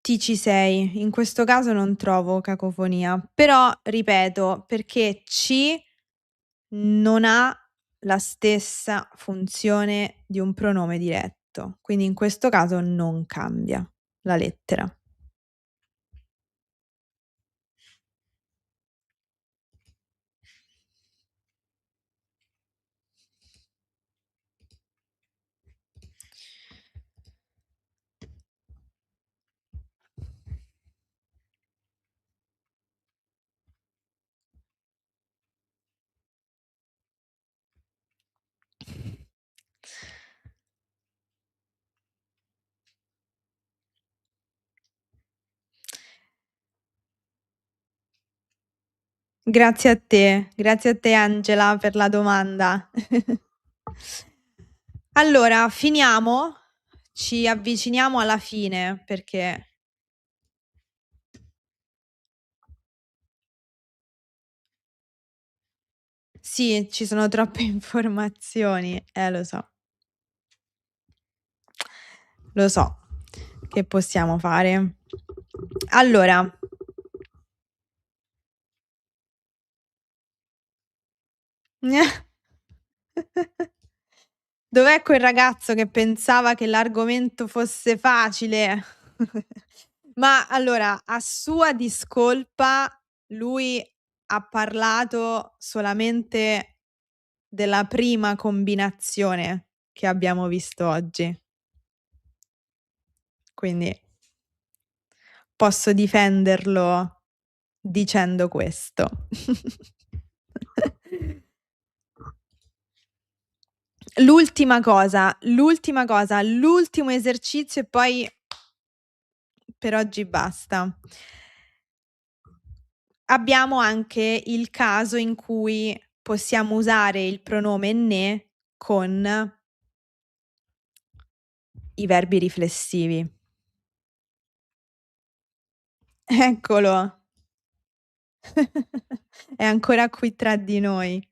TC6, in questo caso non trovo cacofonia, però ripeto, perché C non ha la stessa funzione di un pronome diretto, quindi in questo caso non cambia la lettera. Grazie a te Angela per la domanda. Allora, finiamo? Ci avviciniamo alla fine perché sì, ci sono troppe informazioni, lo so. Lo so. Che possiamo fare? Allora Dov'è quel ragazzo che pensava che l'argomento fosse facile? Ma allora, a sua discolpa, lui ha parlato solamente della prima combinazione che abbiamo visto oggi. Quindi posso difenderlo dicendo questo. L'ultima cosa, l'ultimo esercizio e poi per oggi basta. Abbiamo anche il caso in cui possiamo usare il pronome ne con i verbi riflessivi. Eccolo. È ancora qui tra di noi.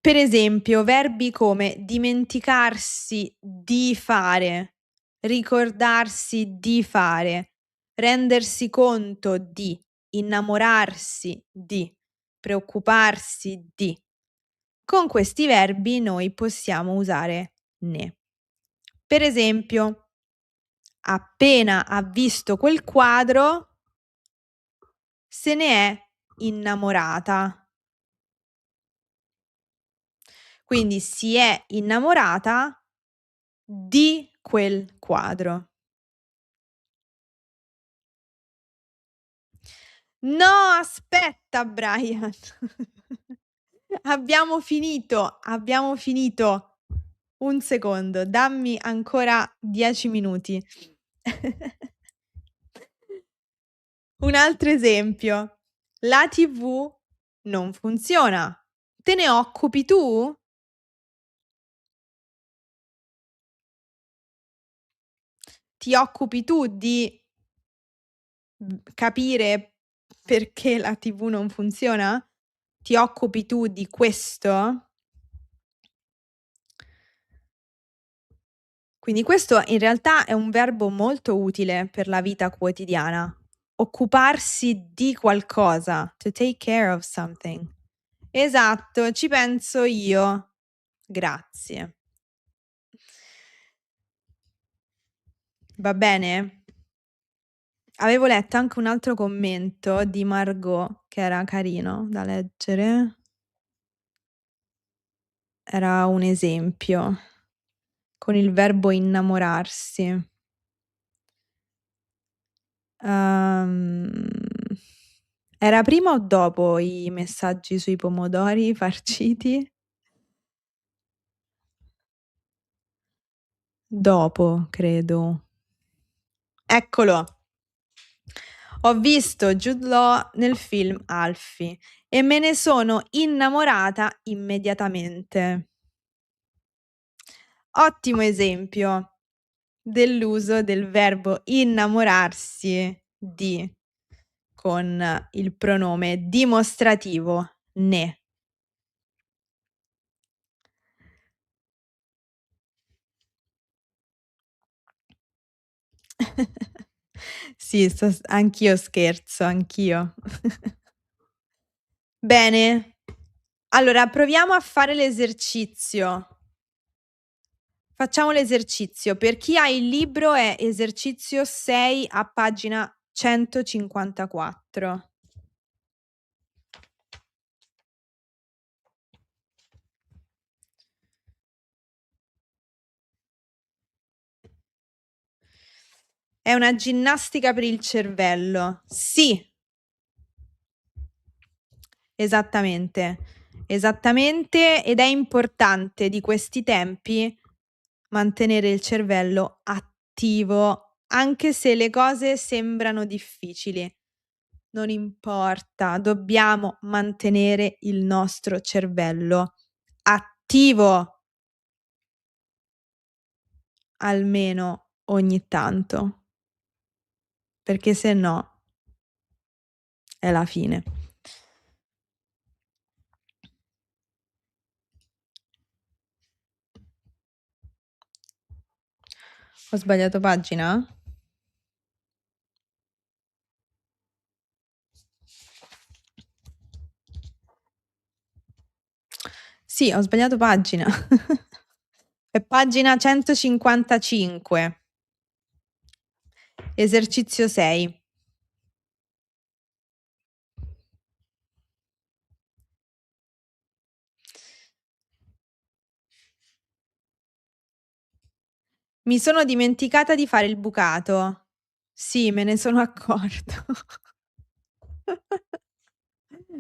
Per esempio, verbi come dimenticarsi di fare, ricordarsi di fare, rendersi conto di, innamorarsi di, preoccuparsi di. Con questi verbi noi possiamo usare ne. Per esempio, appena ha visto quel quadro, se ne è innamorata. Quindi si è innamorata di quel quadro. No, aspetta Brian. Abbiamo finito. Un secondo, dammi ancora 10 minuti. Un altro esempio. La TV non funziona. Te ne occupi tu? Ti occupi tu di capire perché la TV non funziona? Ti occupi tu di questo? Quindi questo in realtà è un verbo molto utile per la vita quotidiana. Occuparsi di qualcosa, to take care of something. Esatto, ci penso io. Grazie. Va bene? Avevo letto anche un altro commento di Margot che era carino da leggere. Era un esempio con il verbo innamorarsi. Era prima o dopo i messaggi sui pomodori farciti? Dopo, credo. Eccolo. Ho visto Jude Law nel film Alfie e me ne sono innamorata immediatamente. Ottimo esempio. dell'uso del verbo innamorarsi di con il pronome dimostrativo ne. Sì, anch'io scherzo, anch'io. Bene, allora proviamo a fare l'esercizio. Facciamo l'esercizio. Per chi ha il libro è esercizio 6 a pagina 154. È una ginnastica per il cervello. Sì. Esattamente, esattamente, ed è importante di questi tempi mantenere il cervello attivo, anche se le cose sembrano difficili. Non importa, dobbiamo mantenere il nostro cervello attivo, almeno ogni tanto, perché se no è la fine. Ho sbagliato pagina? Sì, ho sbagliato pagina. È pagina 155. Esercizio 6. Mi sono dimenticata di fare il bucato. Sì, me ne sono accorto.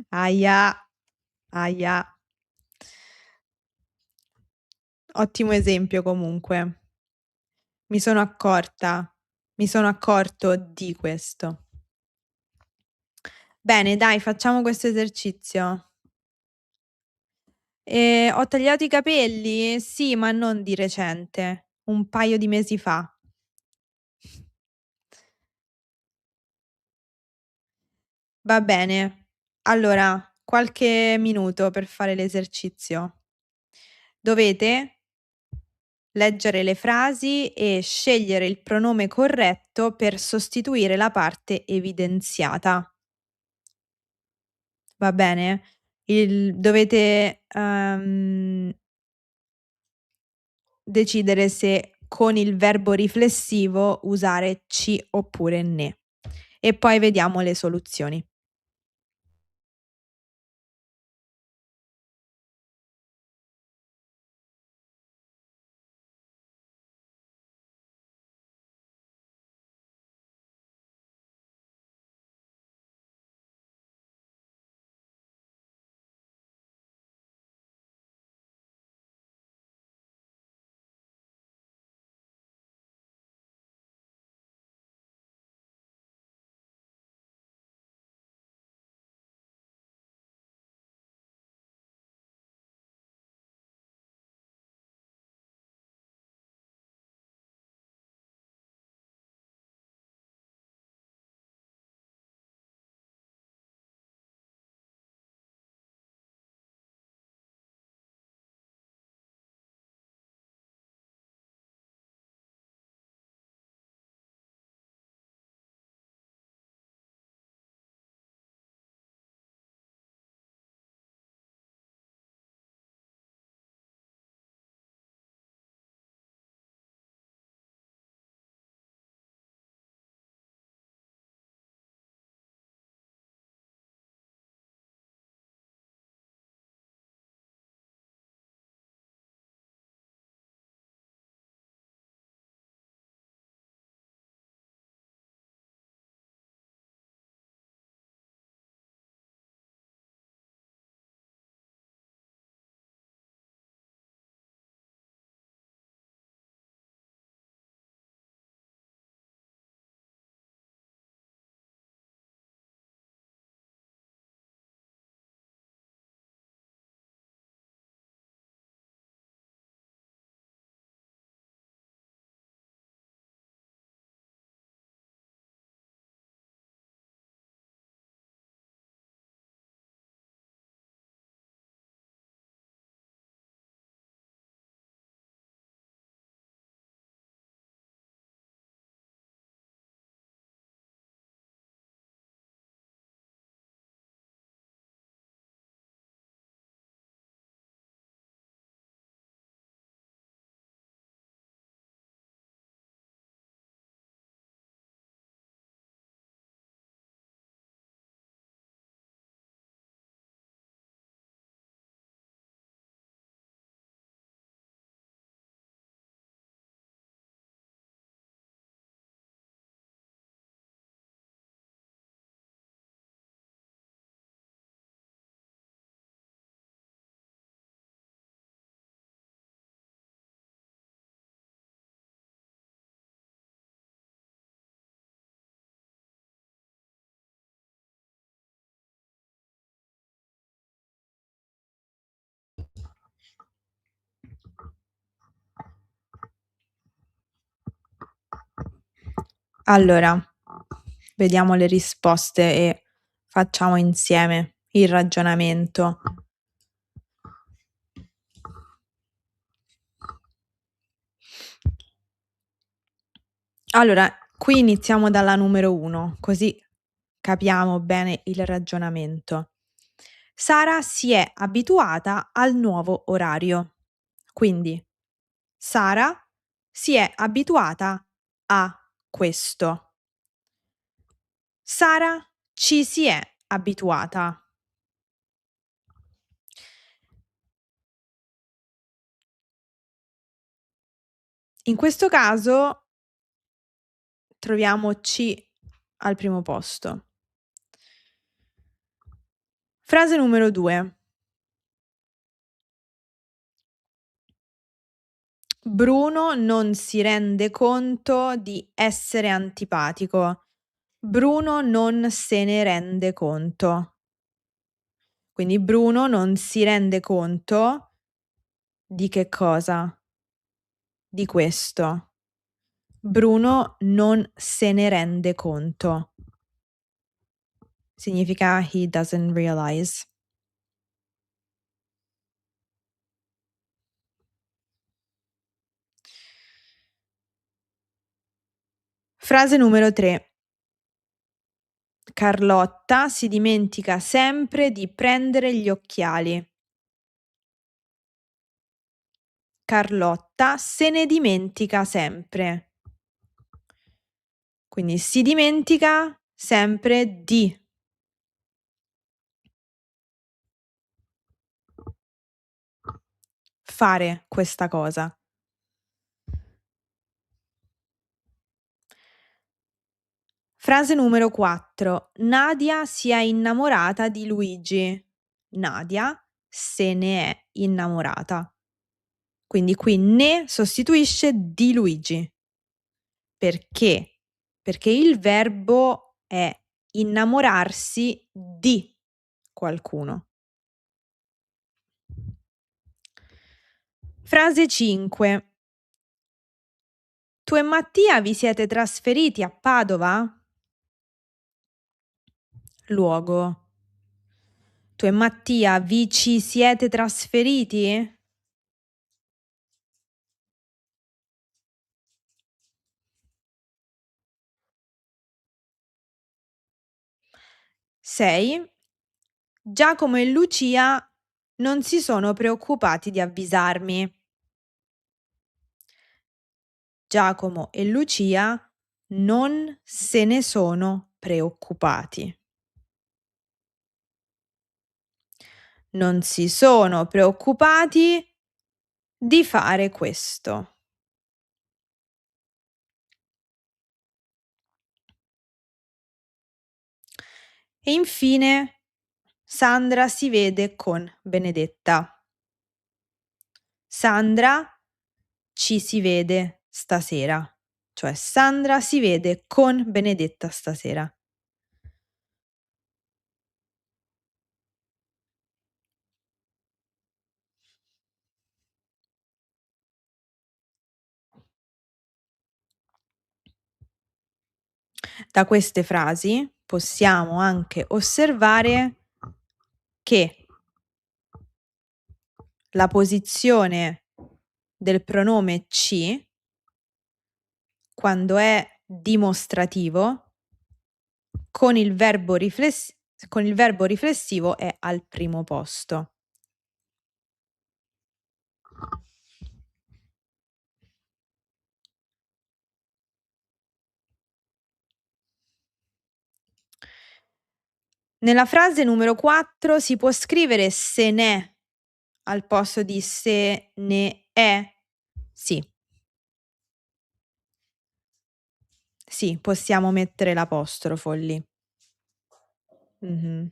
Ahia, ahia. Ottimo esempio comunque. Mi sono accorto di questo. Bene, dai, facciamo questo esercizio. Ho tagliato i capelli? Sì, ma non di recente, un paio di mesi fa. Va bene. Allora, qualche minuto per fare l'esercizio. Dovete leggere le frasi e scegliere il pronome corretto per sostituire la parte evidenziata. Va bene? Dovete decidere se con il verbo riflessivo usare ci oppure ne. E poi vediamo le soluzioni. Allora, vediamo le risposte e facciamo insieme il ragionamento. Allora, qui iniziamo dalla numero 1, così capiamo bene il ragionamento. Sara si è abituata al nuovo orario. Quindi, Sara si è abituata a questo. Sara ci si è abituata. In questo caso troviamo C al primo posto. Frase numero 2. Bruno non si rende conto di essere antipatico. Bruno non se ne rende conto. Quindi Bruno non si rende conto di che cosa? Di questo. Bruno non se ne rende conto. Significa he doesn't realize. Frase numero 3. Carlotta si dimentica sempre di prendere gli occhiali. Carlotta se ne dimentica sempre. Quindi si dimentica sempre di. Fare questa cosa. Frase numero 4. Nadia si è innamorata di Luigi. Nadia se ne è innamorata. Quindi qui ne sostituisce di Luigi. Perché? Perché il verbo è innamorarsi di qualcuno. Frase 5. Tu e Mattia vi siete trasferiti a Padova? Luogo. Tu e Mattia vi ci siete trasferiti? 6. Giacomo e Lucia non si sono preoccupati di avvisarmi. Giacomo e Lucia non se ne sono preoccupati. Non si sono preoccupati di fare questo. E infine Sandra si vede con Benedetta. Sandra ci si vede stasera. Cioè Sandra si vede con Benedetta stasera. Da queste frasi possiamo anche osservare che la posizione del pronome ci, quando è dimostrativo, con il verbo riflessivo è al primo posto. Nella frase numero 4 si può scrivere se n'è al posto di se ne è? Sì. Sì, possiamo mettere l'apostrofo lì. Mhm.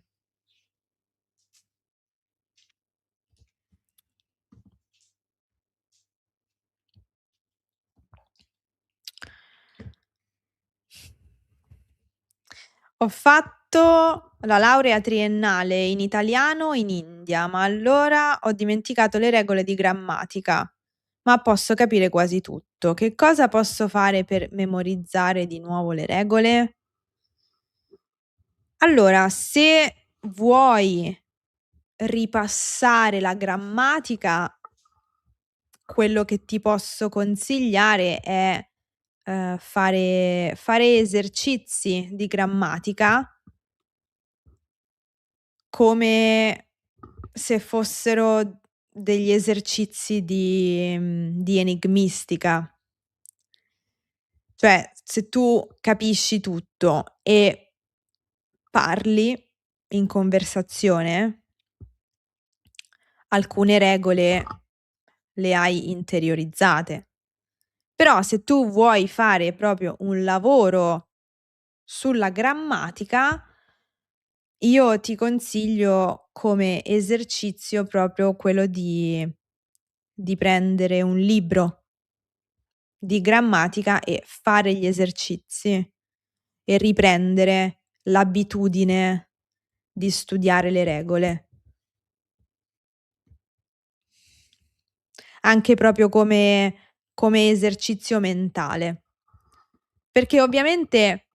Ho fatto la laurea triennale in italiano in India, ma allora ho dimenticato le regole di grammatica. ma posso capire quasi tutto. Che cosa posso fare per memorizzare di nuovo le regole? Allora, se vuoi ripassare la grammatica, quello che ti posso consigliare è, fare esercizi di grammatica come se fossero degli esercizi di enigmistica. Cioè, se tu capisci tutto e parli in conversazione, alcune regole le hai interiorizzate. Però se tu vuoi fare proprio un lavoro sulla grammatica, io ti consiglio come esercizio proprio quello di prendere un libro di grammatica e fare gli esercizi e riprendere l'abitudine di studiare le regole. Anche proprio come esercizio mentale. Perché ovviamente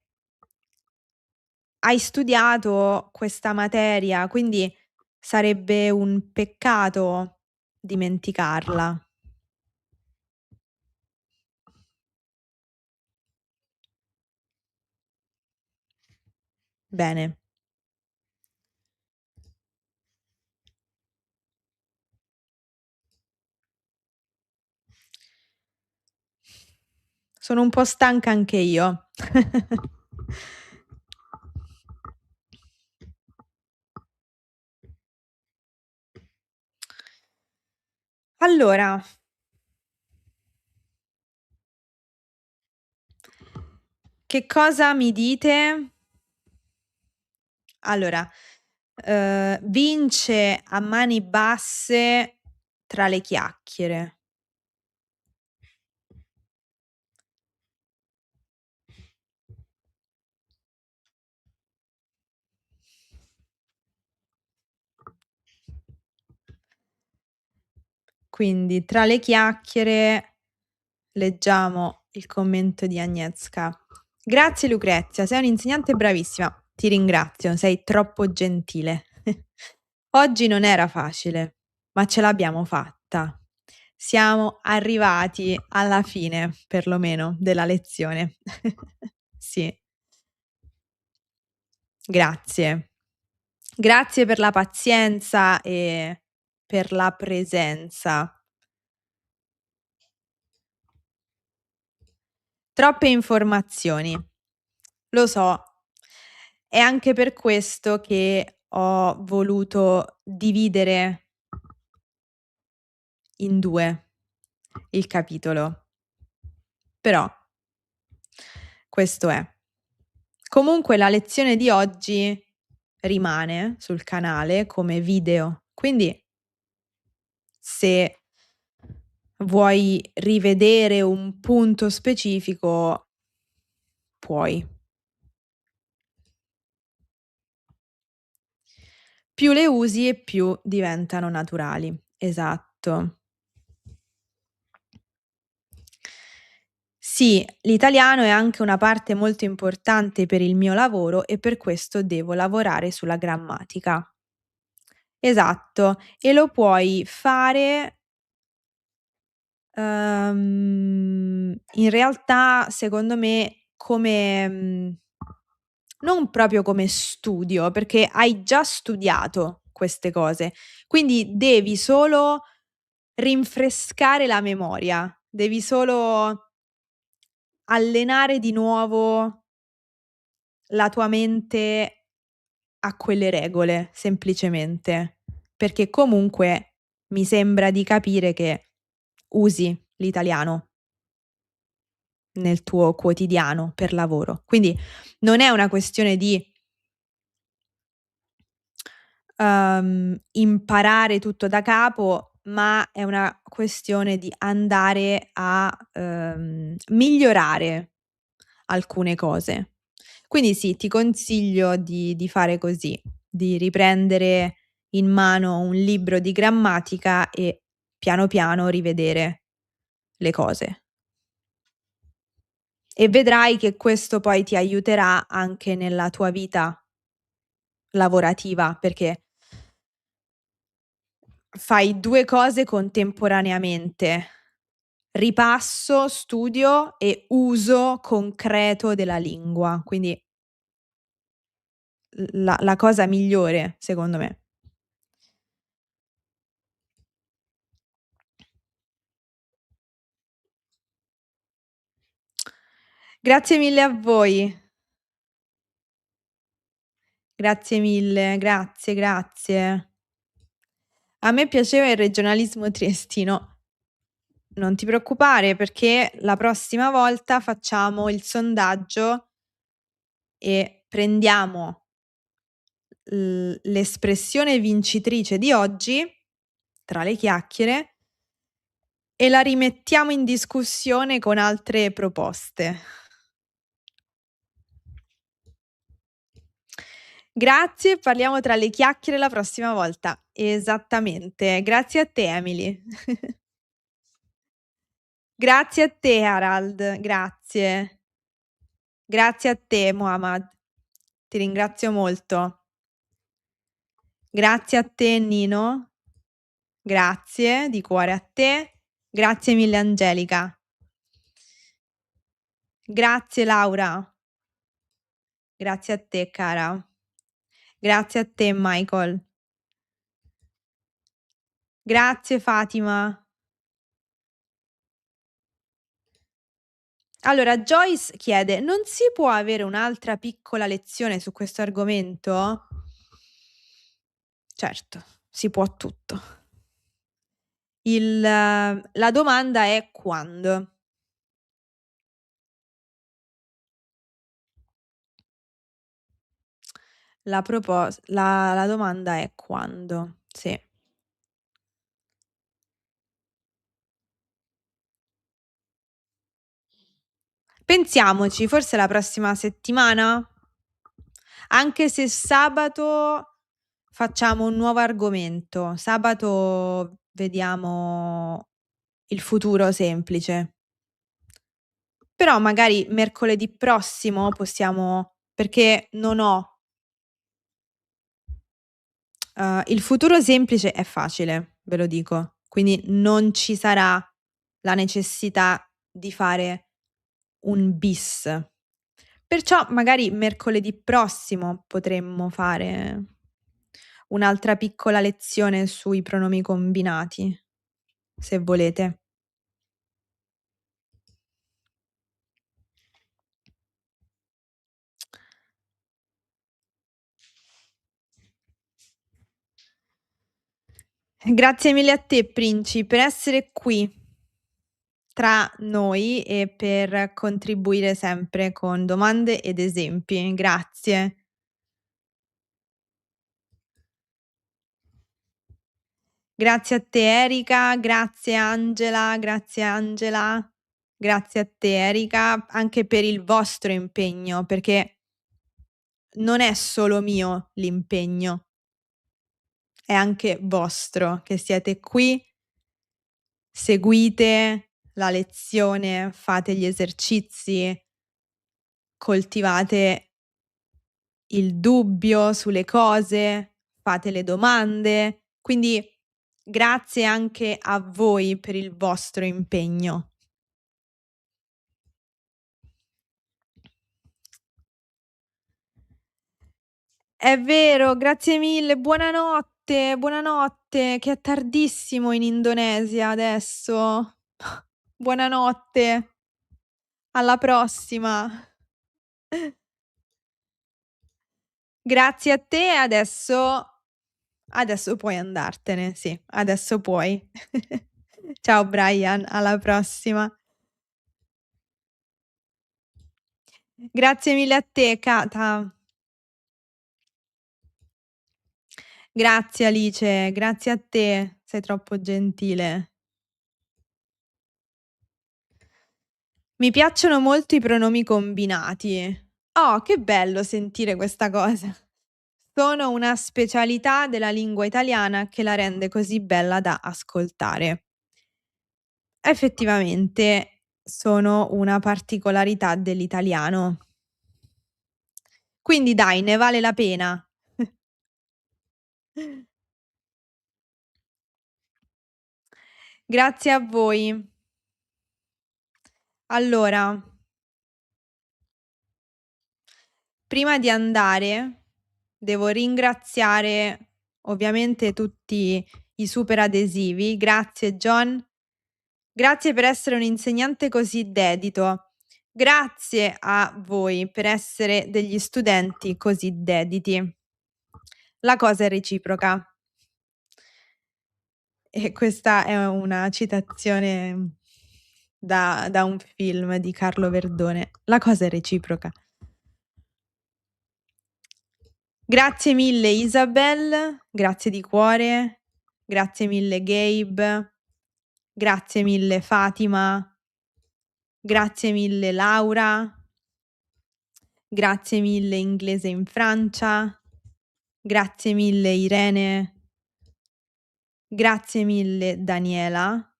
hai studiato questa materia, quindi sarebbe un peccato dimenticarla. Bene. Sono un po' stanca anche io. Allora, che cosa mi dite? Allora, vince a mani basse tra le chiacchiere. Quindi tra le chiacchiere leggiamo il commento di Agnieszka. Grazie Lucrezia, sei un'insegnante bravissima. Ti ringrazio, sei troppo gentile. Oggi non era facile, ma ce l'abbiamo fatta. Siamo arrivati alla fine, perlomeno, della lezione. Sì, grazie. Grazie per la pazienza e per la presenza. Troppe informazioni, lo so. È anche per questo che ho voluto dividere in 2 il capitolo. Però questo è. Comunque la lezione di oggi rimane sul canale come video, quindi se vuoi rivedere un punto specifico puoi. Più le usi e più diventano naturali. Esatto. Sì, l'italiano è anche una parte molto importante per il mio lavoro e per questo devo lavorare sulla grammatica. Esatto, e lo puoi fare, in realtà secondo me come non proprio come studio, perché hai già studiato queste cose, quindi devi solo rinfrescare la memoria, devi solo allenare di nuovo la tua mente a quelle regole, semplicemente. Perché comunque mi sembra di capire che usi l'italiano nel tuo quotidiano per lavoro. Quindi non è una questione di imparare tutto da capo, ma è una questione di andare a, migliorare alcune cose. Quindi sì, ti consiglio di fare così, di riprendere in mano un libro di grammatica e piano piano rivedere. le cose. E vedrai che questo poi ti aiuterà anche nella tua vita lavorativa, perché fai 2 cose contemporaneamente: ripasso, studio e uso concreto della lingua. Quindi la cosa migliore secondo me. Grazie mille a voi. Grazie mille, grazie, grazie. A me piaceva il regionalismo triestino. Non ti preoccupare perché la prossima volta facciamo il sondaggio e prendiamo l'espressione vincitrice di oggi, tra le chiacchiere, e la rimettiamo in discussione con altre proposte. Grazie, parliamo tra le chiacchiere la prossima volta. Esattamente. Grazie a te, Emily. Grazie a te, Harald. Grazie. Grazie a te, Muhammad. Ti ringrazio molto. Grazie a te, Nino. Grazie di cuore a te. Grazie mille, Angelica. Grazie, Laura. Grazie a te, cara. Grazie a te, Michael. Grazie, Fatima. Allora, Joyce chiede: "Non si può avere un'altra piccola lezione su questo argomento?" Certo, si può tutto. La domanda è quando. La domanda è quando, sì. Pensiamoci, forse la prossima settimana? Anche se sabato facciamo un nuovo argomento. Sabato vediamo il futuro semplice. Però magari mercoledì prossimo possiamo, perché non ho il futuro semplice è facile, ve lo dico, quindi non ci sarà la necessità di fare un bis. Perciò magari mercoledì prossimo potremmo fare un'altra piccola lezione sui pronomi combinati, se volete. Grazie mille a te, Princi, per essere qui tra noi e per contribuire sempre con domande ed esempi. Grazie. Grazie a te Erika, grazie Angela, grazie Angela. Grazie a te Erika, anche per il vostro impegno, perché non è solo mio l'impegno, è anche vostro, che siete qui, seguite la lezione, fate gli esercizi, coltivate il dubbio sulle cose, fate le domande. Quindi grazie anche a voi per il vostro impegno. È vero, grazie mille, buonanotte, buonanotte, che è tardissimo in Indonesia adesso. Buonanotte, alla prossima. Grazie a te, adesso puoi andartene, sì, adesso puoi. Ciao Brian, alla prossima. Grazie mille a te, Kata. Grazie Alice, grazie a te, sei troppo gentile. Mi piacciono molto i pronomi combinati. Oh, che bello sentire questa cosa. Sono una specialità della lingua italiana che la rende così bella da ascoltare. effettivamente sono una particolarità dell'italiano. Quindi dai, ne vale la pena. Grazie a voi. Allora, prima di andare devo ringraziare ovviamente tutti i super adesivi. Grazie John. Grazie per essere un insegnante così dedito. Grazie a voi per essere degli studenti così dediti. La cosa è reciproca. E questa è una citazione da un film di Carlo Verdone. La cosa è reciproca. Grazie mille Isabel, grazie di cuore, grazie mille Gabe, grazie mille Fatima, grazie mille Laura, grazie mille Inglese in Francia, grazie mille Irene, grazie mille Daniela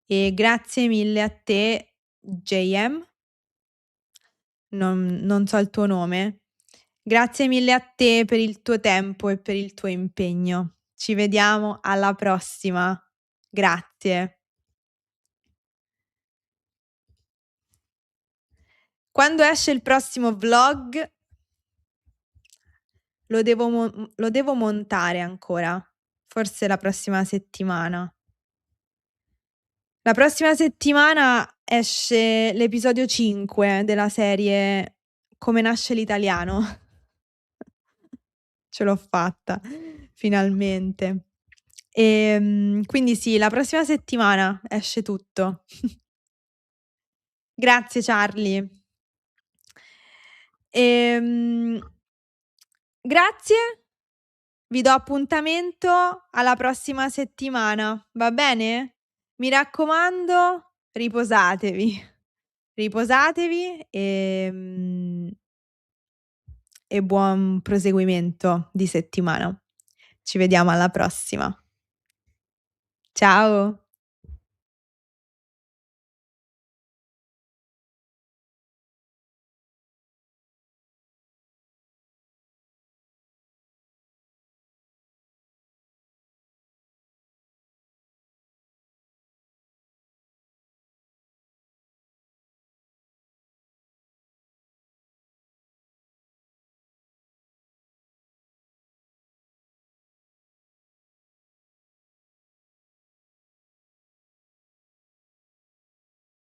e grazie mille a te JM, non so il tuo nome. Grazie mille a te per il tuo tempo e per il tuo impegno. Ci vediamo alla prossima. Grazie. Quando esce il prossimo vlog? Lo devo montare ancora. Forse la prossima settimana. La prossima settimana esce l'episodio 5 della serie Come nasce l'italiano. Ce l'ho fatta, finalmente. Quindi sì, la prossima settimana esce tutto. Grazie Charlie. Grazie, vi do appuntamento alla prossima settimana, va bene? Mi raccomando, riposatevi. Riposatevi e buon proseguimento di settimana. Ci vediamo alla prossima. Ciao.